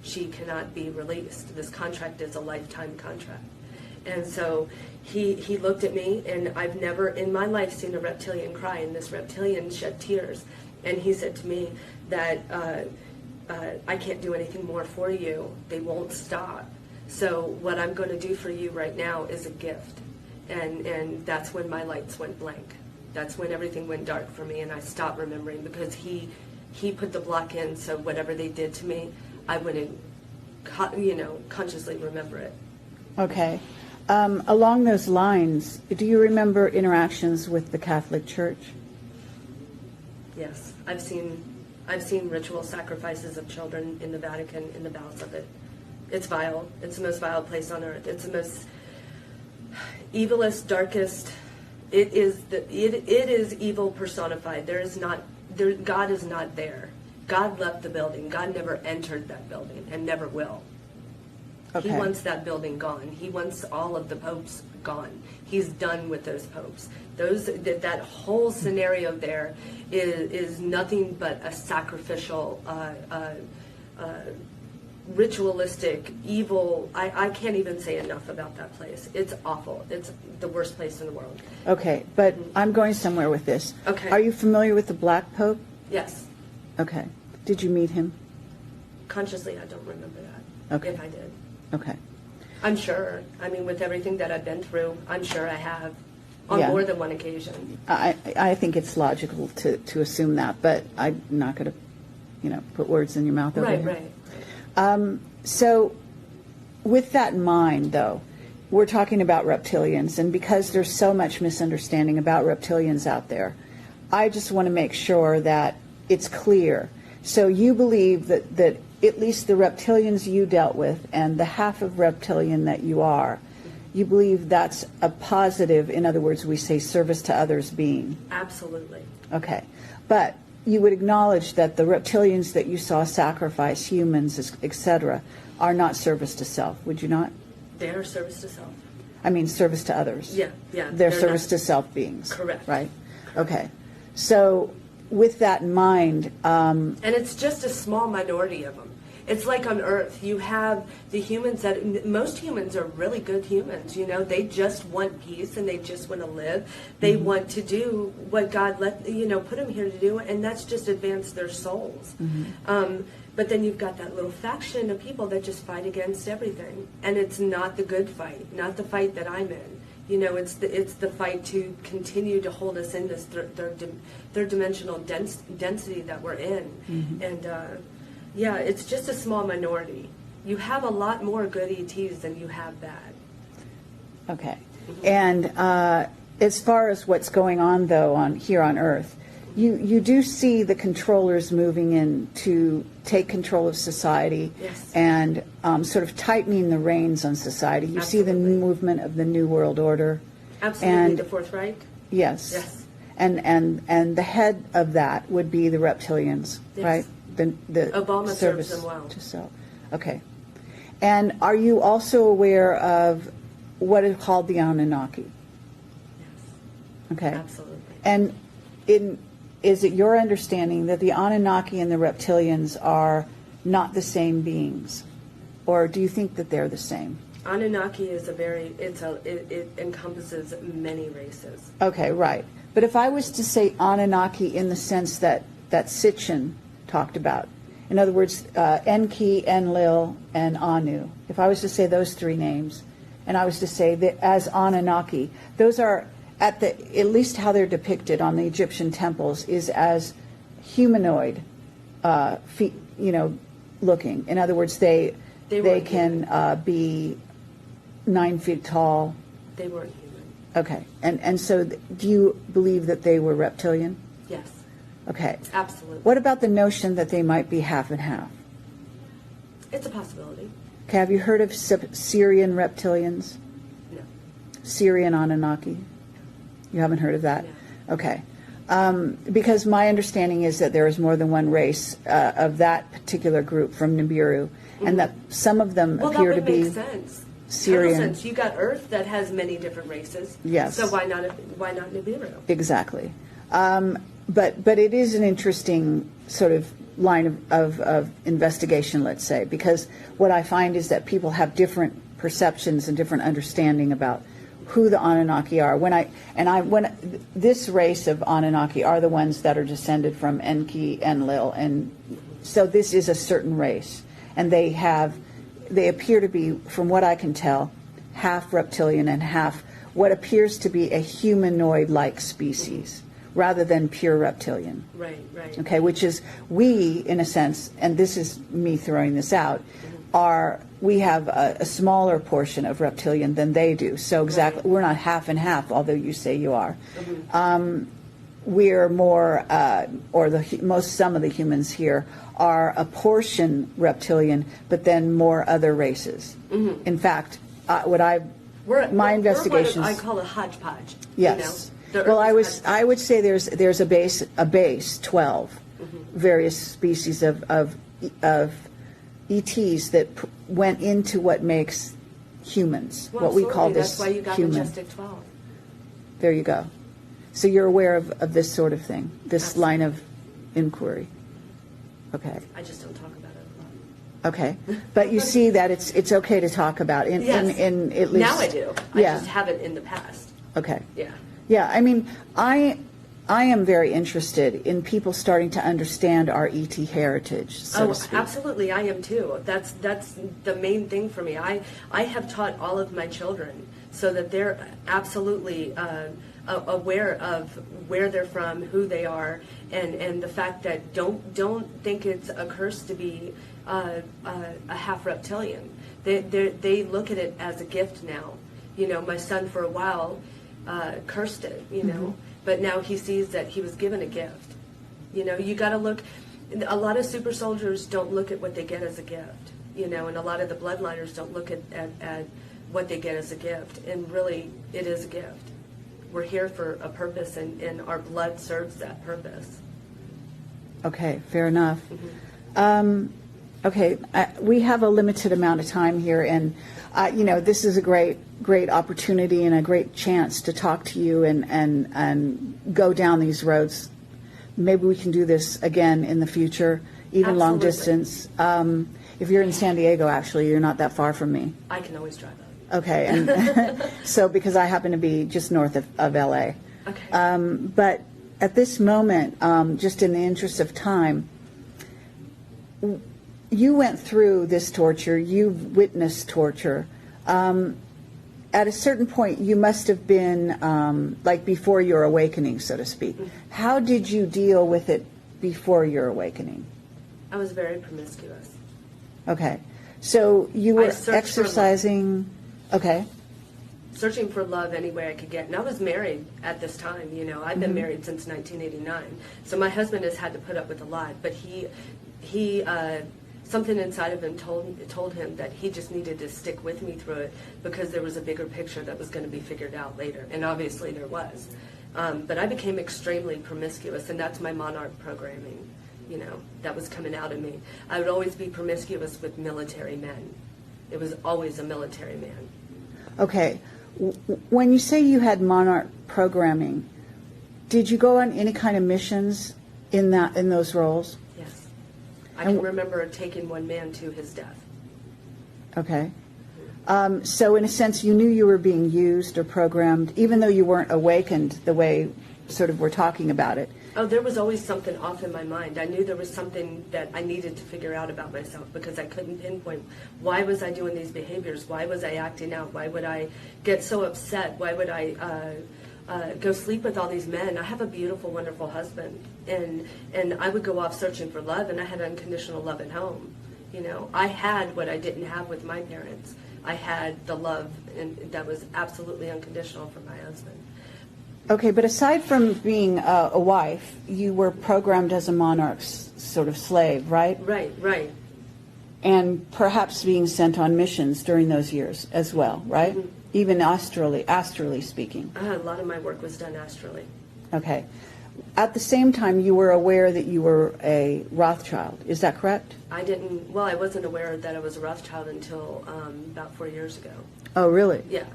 She cannot be released. This contract is a lifetime contract. And so he looked at me, and I've never in my life seen a reptilian cry, and this reptilian shed tears. And he said to me that I can't do anything more for you. They won't stop. So what I'm going to do for you right now is a gift. And that's when my lights went blank. That's when everything went dark for me, and I stopped remembering, because he put the block in, so whatever they did to me, I wouldn't, consciously remember it. Okay. Along those lines, do you remember interactions with the Catholic Church? Yes, I've seen ritual sacrifices of children in the Vatican, in the bowels of it. It's vile. It's the most vile place on earth. It's the most evilest, darkest. It is evil personified. God is not there. God left the building. God never entered that building and never will. Okay. He wants that building gone. He wants all of the popes gone. He's done with those popes. That whole scenario there is nothing but a sacrificial, ritualistic, evil. I can't even say enough about that place. It's awful. It's the worst place in the world. Okay, but I'm going somewhere with this. Okay. Are you familiar with the Black Pope? Yes. Okay. Did you meet him? Consciously, I don't remember that. Okay. If I did. Okay. I'm sure. I mean, with everything that I've been through, I'm sure I have on more than one occasion. I think it's logical to assume that, but I'm not going to, put words in your mouth over here. Right. So with that in mind, though, we're talking about reptilians, and because there's so much misunderstanding about reptilians out there, I just want to make sure that it's clear. So you believe that at least the reptilians you dealt with and the half of reptilian that you are, you believe that's a positive, in other words, we say service to others being? Absolutely. Okay. But you would acknowledge that the reptilians that you saw sacrifice humans, etc., are not service to self, would you not? They are service to self. I mean, service to others. Yeah. They're service to self beings. Correct. Right? Okay. So with that in mind... and it's just a small minority of them. It's like on Earth, you have the humans that, most humans are really good humans, you know, they just want peace and they just want to live. They want to do what God put them here to do, and that's just advance their souls. But then you've got that little faction of people that just fight against everything, and it's not the good fight, not the fight that I'm in. You know, it's the fight to continue to hold us in this third dimensional density that we're in, and yeah, it's just a small minority. You have a lot more good ETs than you have bad. Okay. And as far as what's going on, though, here on Earth, you do see the controllers moving in to take control of society. Yes. And sort of tightening the reins on society. You see the movement of the New World Order. Absolutely, and the Fourth Reich. Yes. Yes. And the head of that would be the reptilians, Yes. right? The Obama service serves them well. to self. Okay. And are you also aware of what is called the Anunnaki? Yes. Okay. Absolutely. And is it your understanding that the Anunnaki and the reptilians are not the same beings? Or do you think that they're the same? Anunnaki is it encompasses many races. Okay, right. But if I was to say Anunnaki in the sense that Sitchin talked about, in other words, Enki, Enlil, and Anu, if I was to say those three names, and I was to say that as Anunnaki, those are, at least how they're depicted on the Egyptian temples, is as humanoid, looking. In other words, they can be 9 feet tall. They weren't human. Okay. And so do you believe that they were reptilian? Yes. Okay. Absolutely. What about the notion that they might be half and half? It's a possibility. Okay. Have you heard of Syrian reptilians? No. Syrian Anunnaki? You haven't heard of that? No. Okay. Because my understanding is that there is more than one race of that particular group from Nibiru, and that some of them appear to be make sense. Syrian. Total sense. You got Earth that has many different races. Yes. So why not Nibiru? Exactly. But it is an interesting sort of line of investigation, let's say, because what I find is that people have different perceptions and different understanding about who the Anunnaki are. When this race of Anunnaki are the ones that are descended from Enki, Enlil, and so this is a certain race, and they appear to be, from what I can tell, half reptilian and half what appears to be a humanoid-like species, rather than pure reptilian. Right. Okay, which is, we, in a sense, and this is me throwing this out, we have a smaller portion of reptilian than they do. So exactly, we're not half and half, although you say you are. We're more, some of the humans here are a portion reptilian, but then more other races. In fact, my investigations, we're what I call a hodgepodge. yes. You know? Well, I would say there's a base 12 various species of ETs that went into what makes humans, Well, what we call this That's why you got human. Majestic 12. There you go. So you're aware of this sort of thing, this line of inquiry. Okay. I just don't talk about it a lot. Okay. But you see that it's okay to talk about in at least. Now I do. I Yeah. just haven't in the past. Okay. Yeah. Yeah, I mean, I am very interested in people starting to understand our ET heritage, so to speak. Absolutely, I am too. That's the main thing for me. I have taught all of my children so that they're absolutely aware of where they're from, who they are, and the fact that don't think it's a curse to be a half reptilian. They look at it as a gift now. You know, my son for a while cursed it, you know, but now he sees that he was given a gift. You know, you got to look, a lot of super soldiers don't look at what they get as a gift, you know, and a lot of the bloodliners don't look at what they get as a gift, and really it is a gift. We're here for a purpose, and our blood serves that purpose. Okay, fair enough. Okay, we have a limited amount of time here, and you know, this is a great opportunity and a great chance to talk to you and go down these roads. Maybe we can do this again in the future, even long distance. If you're in San Diego, actually, you're not that far from me. I can always drive up. Okay, and so because I happen to be just north of LA. Okay. But at this moment, just in the interest of time, you went through this torture, you've witnessed torture. At a certain point, you must have been like before your awakening, so to speak. How did you deal with it before your awakening? I was very promiscuous. Okay. So you were searched for exercising, okay. Searching for love any way I could get. And I was married at this time, you know. I've been married since 1989. So my husband has had to put up with a lot, but he something inside of him told him that he just needed to stick with me through it, because there was a bigger picture that was going to be figured out later, and obviously there was. But I became extremely promiscuous, and that's my monarch programming, you know, that was coming out of me. I would always be promiscuous with military men. It was always a military man. Okay. When you say you had monarch programming, did you go on any kind of missions in those roles? Yes. I can remember taking one man to his death. Okay. So in a sense, you knew you were being used or programmed, even though you weren't awakened the way sort of we're talking about it. Oh, there was always something off in my mind. I knew there was something that I needed to figure out about myself, because I couldn't pinpoint, why was I doing these behaviors? Why was I acting out? Why would I get so upset? Why would I go sleep with all these men? I have a beautiful, wonderful husband, and I would go off searching for love, and I had unconditional love at home. You know, I had what I didn't have with my parents. I had the love, and that was absolutely unconditional from my husband. Okay, but aside from being a wife, you were programmed as a monarch's sort of slave, right? Right. And perhaps being sent on missions during those years as well, right? Mm-hmm. Even astrally speaking. A lot of my work was done astrally. Okay. At the same time, you were aware that you were a Rothschild. Is that correct? I wasn't aware that I was a Rothschild until about 4 years ago. Oh, really? Yeah.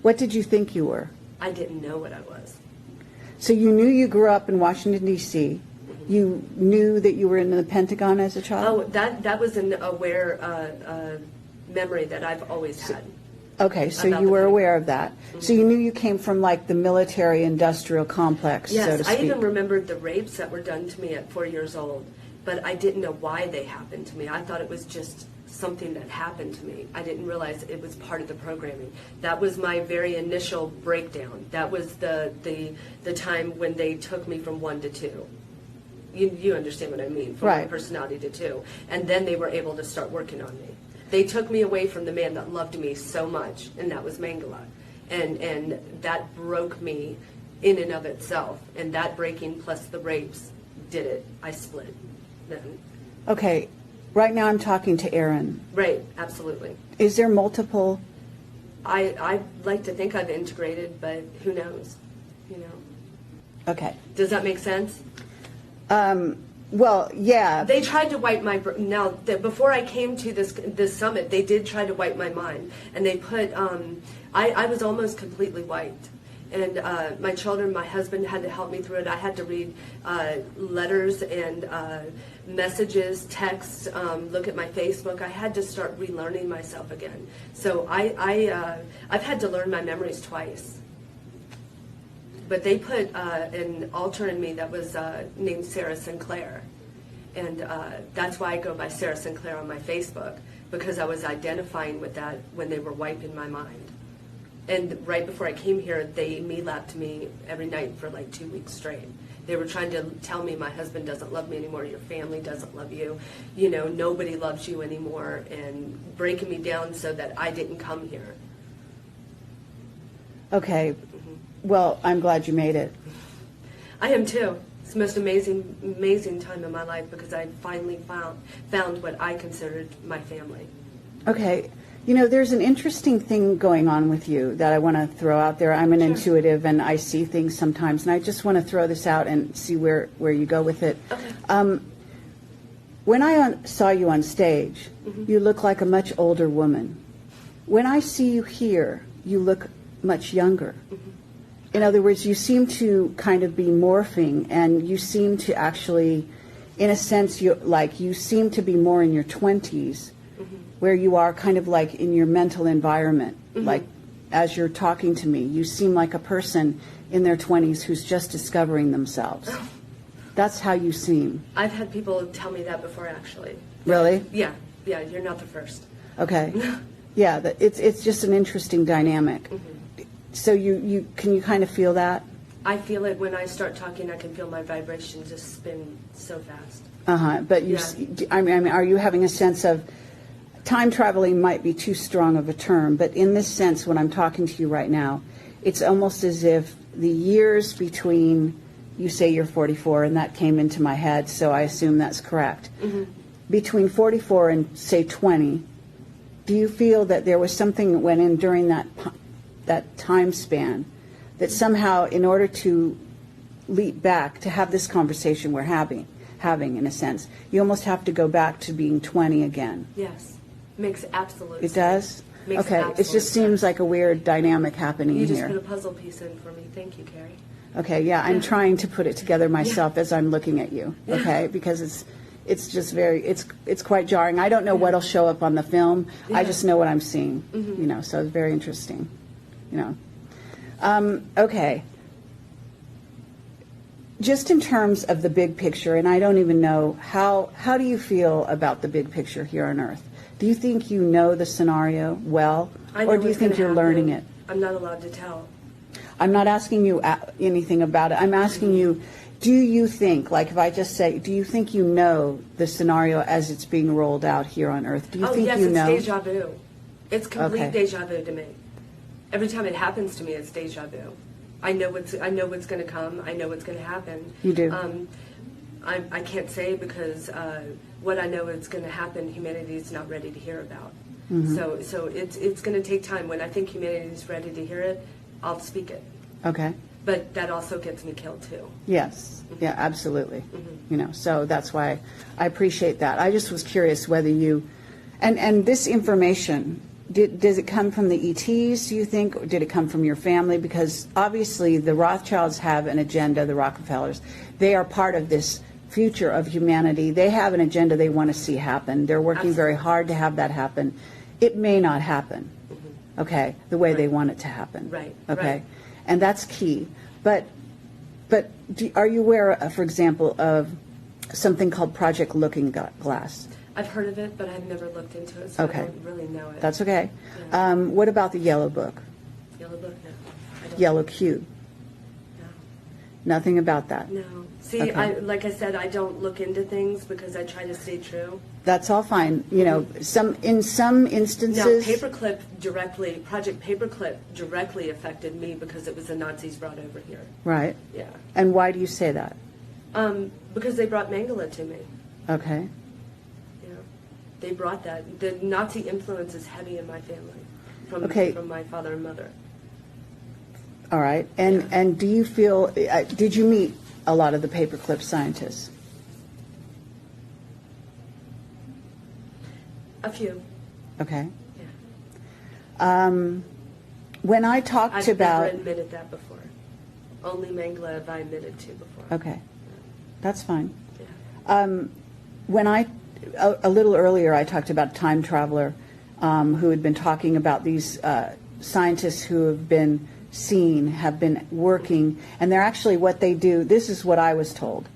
What did you think you were? I didn't know what I was. So you knew you grew up in Washington, D.C. Mm-hmm. You knew that you were in the Pentagon as a child? Oh, that was an aware memory that I've always had. Okay, so you were aware of that. Mm-hmm. So you knew you came from like the military-industrial complex, yes, so to speak. I even remembered the rapes that were done to me at 4 years old, but I didn't know why they happened to me. I thought it was just something that happened to me. I didn't realize it was part of the programming. That was my very initial breakdown. That was the time when they took me from 1 to 2. You understand what I mean? From right. 1 personality to 2. And then they were able to start working on me. They took me away from the man that loved me so much, and that was Mangala. And that broke me in and of itself. And that breaking plus the rapes did it. I split then. Okay. Right now I'm talking to Aaron. Right, absolutely. Is there multiple? I like to think I've integrated, but who knows, you know. Okay. Does that make sense? Well, yeah. They tried to wipe my, before I came to this summit, they did try to wipe my mind. And they put, I was almost completely wiped. And my children, my husband had to help me through it. I had to read letters and messages, texts, look at my Facebook. I had to start relearning myself again. So I've had to learn my memories twice. But they put an alter in me that was named Sarah Sinclair. And that's why I go by Sarah Sinclair on my Facebook, because I was identifying with that when they were wiping my mind. And right before I came here, they me-lapped me every night for like 2 weeks straight. They were trying to tell me my husband doesn't love me anymore, your family doesn't love you, you know, nobody loves you anymore, and breaking me down so that I didn't come here. Okay. Well, I'm glad you made it. I am too. It's the most amazing time in my life because I finally found what I considered my family. Okay. You know, there's an interesting thing going on with you that I want to throw out there. I'm an intuitive, and I see things sometimes, and I just want to throw this out and see where you go with it. Okay. When I saw you on stage, you look like a much older woman. When I see you here, you look much younger. In other words, you seem to kind of be morphing, and you seem to actually, in a sense, you seem to be more in your 20s, where you are kind of like in your mental environment. Like, as you're talking to me, you seem like a person in their 20s who's just discovering themselves. That's how you seem. I've had people tell me that before, actually. Really? Yeah, you're not the first. Okay. Yeah, it's just an interesting dynamic. So you can you kind of feel that? I feel it when I start talking. I can feel my vibration just spin so fast. But I mean, are you having a sense of time traveling? Might be too strong of a term, but in this sense, when I'm talking to you right now, it's almost as if the years between, you say you're 44, and that came into my head, so I assume that's correct. Between 44 and say 20, do you feel that there was something that went in during that time span that somehow, in order to leap back to have this conversation we're having in a sense, you almost have to go back to being 20 again? Yes, makes absolute sense. It does? Makes Okay, it absolute just seems sense. like a weird dynamic happening You just here. put a puzzle piece in for me. Thank you, Carrie. Okay, yeah, I'm trying to put it together myself as I'm looking at you, okay, because it's just it's quite jarring. I don't know what'll show up on the film. I just know what I'm seeing, you know, so it's very interesting, you know. Okay. Just in terms of the big picture, and I don't even know, how do you feel about the big picture here on Earth? Do you think you know the scenario well, or do you think you're learning it? I'm not allowed to tell. I'm not asking you anything about it. I'm asking you, do you think, like if I just say, do you think you know the scenario as it's being rolled out here on Earth? Do you think you know? It's deja vu. It's complete deja vu to me. Every time it happens to me, it's deja vu. I know what's going to come. I know what's going to happen. You do. I can't say because what I know is going to happen, humanity is not ready to hear about. So it's going to take time. When I think humanity is ready to hear it, I'll speak it. Okay. But that also gets me killed too. Yes. Yeah, absolutely. You know, so that's why I appreciate that. I just was curious whether you, and this information, does it come from the ETs, do you think, or did it come from your family? Because obviously the Rothschilds have an agenda, the Rockefellers. They are part of this future of humanity. They have an agenda they want to see happen. They're working very hard to have that happen. It may not happen, okay, the way they want it to happen. Right. Okay. Right. And that's key. But are you aware, for example, of something called Project Looking Glass? I've heard of it, but I've never looked into it, so Okay. I don't really know it. That's okay. Yeah. What about the Yellow Book? Yellow book? No. I don't. Yellow Cube? No. Nothing about that? No. See, Okay. like I said, I don't look into things because I try to stay true. That's all fine. You know, in some Now, instances. Project Paperclip directly affected me because it was the Nazis brought over here. Right. Yeah. And why do you say that? Because they brought Mengele to me. Okay. Yeah. They brought that. The Nazi influence is heavy in my family from my father and mother. All right. And do you feel, did you meet a lot of the paperclip scientists? A few. Okay. Yeah. When I talked I've about... never admitted that before. Only Mengele have I admitted to before. Okay. That's fine. Yeah. When a little earlier, I talked about a time traveler who had been talking about these scientists who have been have been working, and they're actually, what they do, this is what I was told.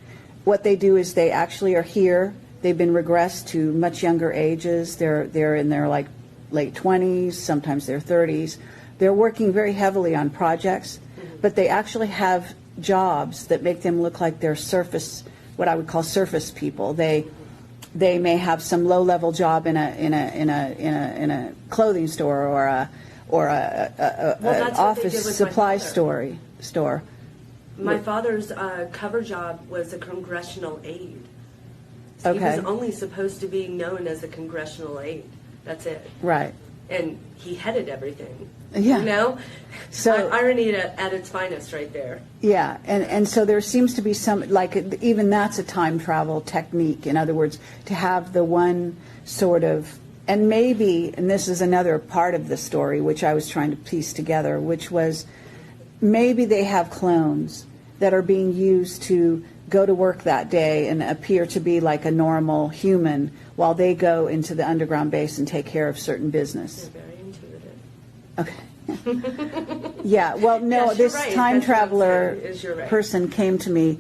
What they do is they actually are here. They've been regressed to much younger ages. They're in their like late 20s, sometimes their 30s. They're working very heavily on projects, but they actually have jobs that make them look like they're surface, what I would call surface people. They may have some low-level job in a clothing store or Well, an that's what they did office with my supply father. store. My father's cover job was a congressional aide. So Okay. he was only supposed to be known as a congressional aide. That's it. Right. And he headed everything. Yeah. You know? So- irony at its finest right there. Yeah, and so there seems to be some, like, even that's a time travel technique. In other words, to have the one sort of, and maybe, and this is another part of the story which I was trying to piece together, which was maybe they have clones that are being used to go to work that day and appear to be like a normal human while they go into the underground base and take care of certain business. You're very intuitive. Okay. Yeah, well, no, Yes, you're this right. time That's what I'm traveler saying, is you're right. person came to me,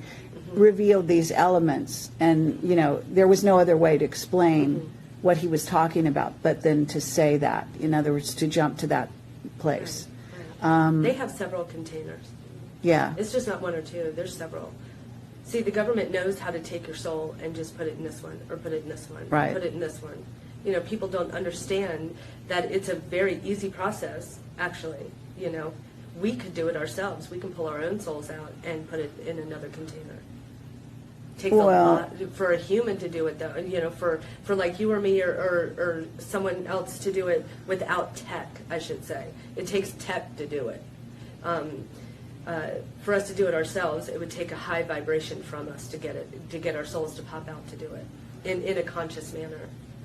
revealed these elements, and, you know, there was no other way to explain what he was talking about, but then to say that, in other words, to jump to that place. They have several containers. Yeah, It's just not one or two. There's several. See, the government knows how to take your soul and just put it in this one, or put it in this one, Right. or put it in this one. You know, people don't understand that it's a very easy process, actually. You know, we could do it ourselves. We can pull our own souls out and put it in another container. Takes Well- a lot for a human to do it, though. You know, for like you or me or someone else to do it without tech, I should say. It takes tech to do it. For us to do it ourselves, it would take a high vibration from us to get our souls to pop out to do it in a conscious manner.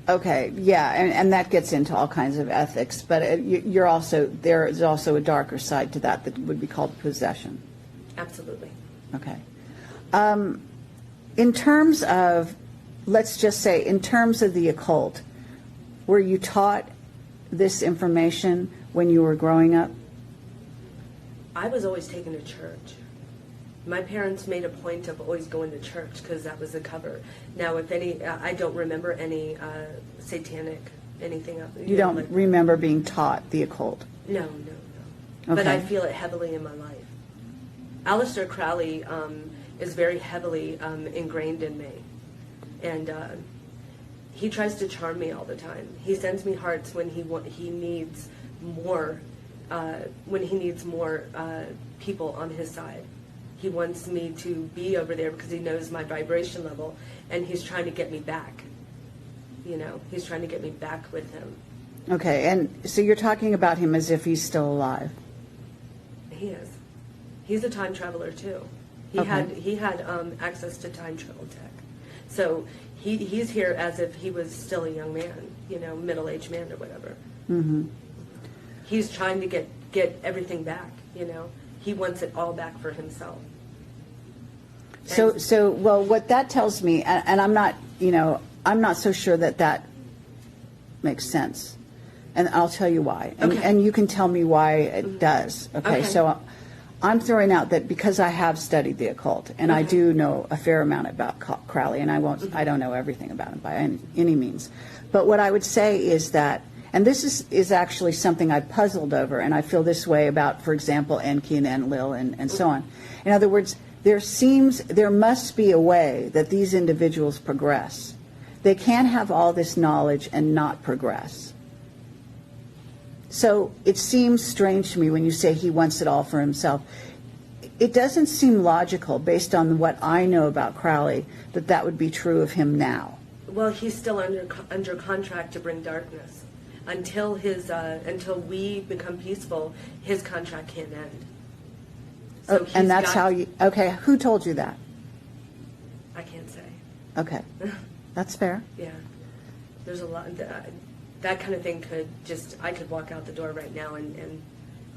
okay, yeah, and that gets into all kinds of ethics, but you're also, there is also a darker side to that would be called possession. Absolutely. Okay. In terms of, let's just say, in terms of the occult, were you taught this information when you were growing up? I was always taken to church. My parents made a point of always going to church because that was the cover. Now, if any, I don't remember any satanic anything. You don't like, remember being taught the occult? No. But Okay. I feel it heavily in my life. Aleister Crowley is very heavily ingrained in me. And he tries to charm me all the time. He sends me hearts when he needs more, people on his side. He wants me to be over there because he knows my vibration level, and he's trying to get me back. You know, he's trying to get me back with him. Okay, and so you're talking about him as if he's still alive. He is. He's a time traveler too. He Okay. had access to time travel tech. So he's here as if he was still a young man, you know, middle-aged man or whatever. Mm-hmm. He's trying to get everything back, you know. He wants it all back for himself. So, well, what that tells me, and I'm not, you know, I'm not so sure that makes sense. And I'll tell you why. Okay. And you can tell me why it does. Okay, Okay. so I'm throwing out that because I have studied the occult, and I do know a fair amount about Crowley, and I don't know everything about him by any means. But what I would say is that, and this is actually something I puzzled over, and I feel this way about, for example, Enki and Enlil and so on. In other words, there must be a way that these individuals progress. They can't have all this knowledge and not progress. So it seems strange to me when you say he wants it all for himself. It doesn't seem logical, based on what I know about Crowley, that would be true of him now. Well, he's still under contract to bring darkness. Until we become peaceful, his contract can't end. So And that's how you, okay, who told you that? I can't say. Okay, that's fair. Yeah, there's a lot. That kind of thing I could walk out the door right now and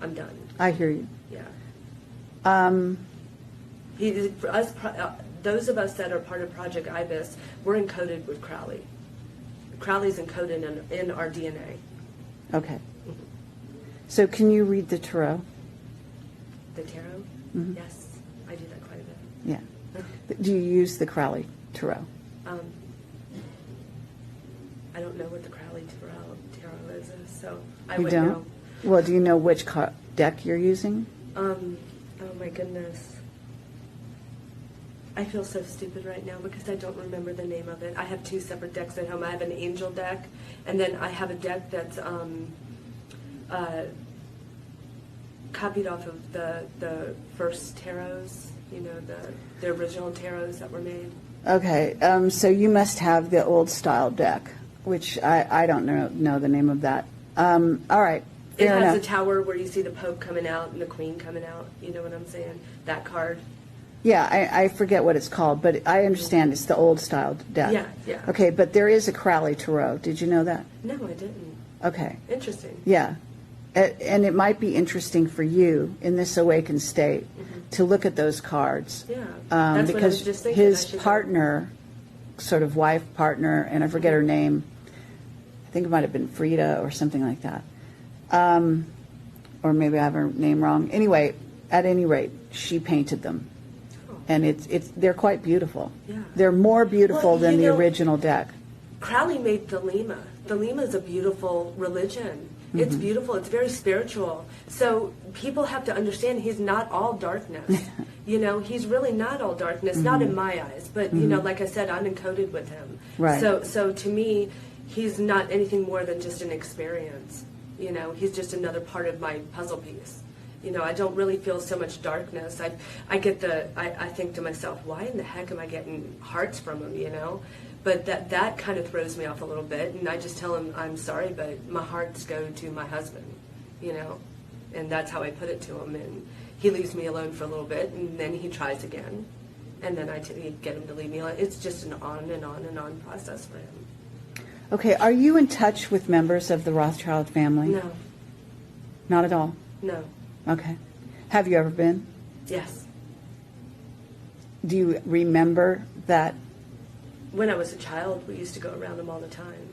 I'm done. I hear you. Yeah. Those of us that are part of Project Ibis, we're encoded with Crowley. Crowley's encoded in our DNA. Okay. So can you read the tarot? The tarot? Mhm. Yes, I do that quite a bit. Yeah. Do you use the Crowley tarot? I don't know what the Crowley tarot is, so I You wouldn't don't? know. Well, do you know which deck you're using? Oh my goodness. I feel so stupid right now because I don't remember the name of it. I have two separate decks at home. I have an angel deck, and then I have a deck that's copied off of the first tarots, you know, the original tarots that were made. Okay, so you must have the old style deck, which I don't know the name of that. All right, It fair has enough. a tower where you see the Pope coming out and the Queen coming out. You know what I'm saying? That card. Yeah, I forget what it's called, but I understand it's the old style deck. Yeah, yeah. Okay, but there is a Crowley Tarot. Did you know that? No, I didn't. Okay. Interesting. Yeah. And it might be interesting for you in this awakened state to look at those cards. Yeah, that's what I was Because just thinking. I his should go. partner, sort of wife partner, and I forget her name, I think it might have been Frida or something like that. Or maybe I have her name wrong. Anyway, at any rate, she painted them. Oh. And they're quite beautiful. Yeah. They're more beautiful Well, than you the know, original deck. Crowley made Thelema. Thelema is a beautiful religion. It's beautiful. It's very spiritual. So people have to understand he's not all darkness. You know, he's really not all darkness, not in my eyes. But, you know, like I said, I'm encoded with him. Right. So to me, he's not anything more than just an experience. You know, he's just another part of my puzzle piece. You know, I don't really feel so much darkness. I think to myself, why in the heck am I getting hearts from him, you know? But that kind of throws me off a little bit, and I just tell him, I'm sorry, but my hearts go to my husband, you know? And that's how I put it to him, and he leaves me alone for a little bit, and then he tries again, and then I get him to leave me alone. It's just an on and on and on process for him. Okay, are you in touch with members of the Rothschild family? No, Not at all? no, Okay. Have you ever been? yes. Do you remember that? When I was a child, we used to go around them all the time.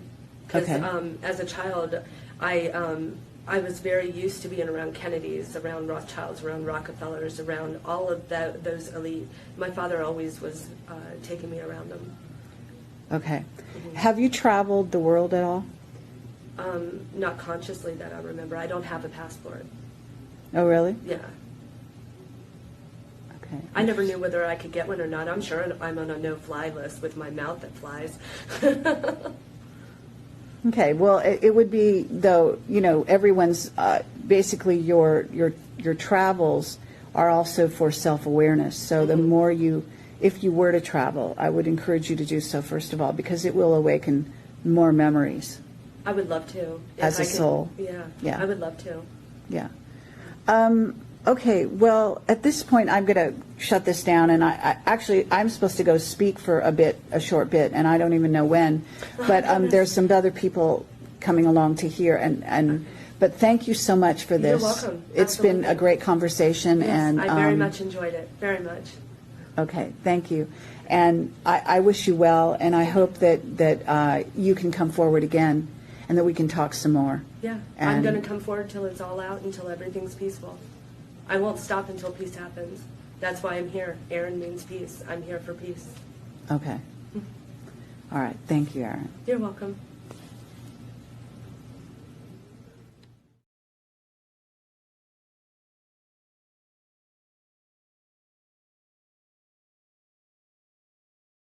Because Okay. as a child, I was very used to being around Kennedys, around Rothschilds, around Rockefellers, around all of those elite. My father always was taking me around them. Okay. Have you traveled the world at all? Not consciously that I remember. I don't have a passport. Oh, really? Yeah. Okay. I never knew whether I could get one or not. I'm sure I'm on a no-fly list with my mouth that flies. Okay. Well, it would be, though, you know, everyone's basically your travels are also for self-awareness. So the more if you were to travel, I would encourage you to do so first of all, because it will awaken more memories. I would love to. If As a I could- soul. Yeah. Yeah. I would love to. Yeah. Okay, well, at this point, I'm going to shut this down, and I'm supposed to go speak for a short bit, and I don't even know when, but there's some other people coming along to hear, but thank you so much for this. You're welcome. It's been a Absolutely. great conversation, Yes, and I very much enjoyed it. Very much. okay, thank you, and I wish you well, and I hope that you can come forward again, and that we can talk some more. Yeah. I'm And- going to come forward till it's all out, until everything's peaceful. I won't stop until peace happens. That's why I'm here. Aaron means peace. I'm here for peace. Okay. All right, thank you, Aaron. You're welcome.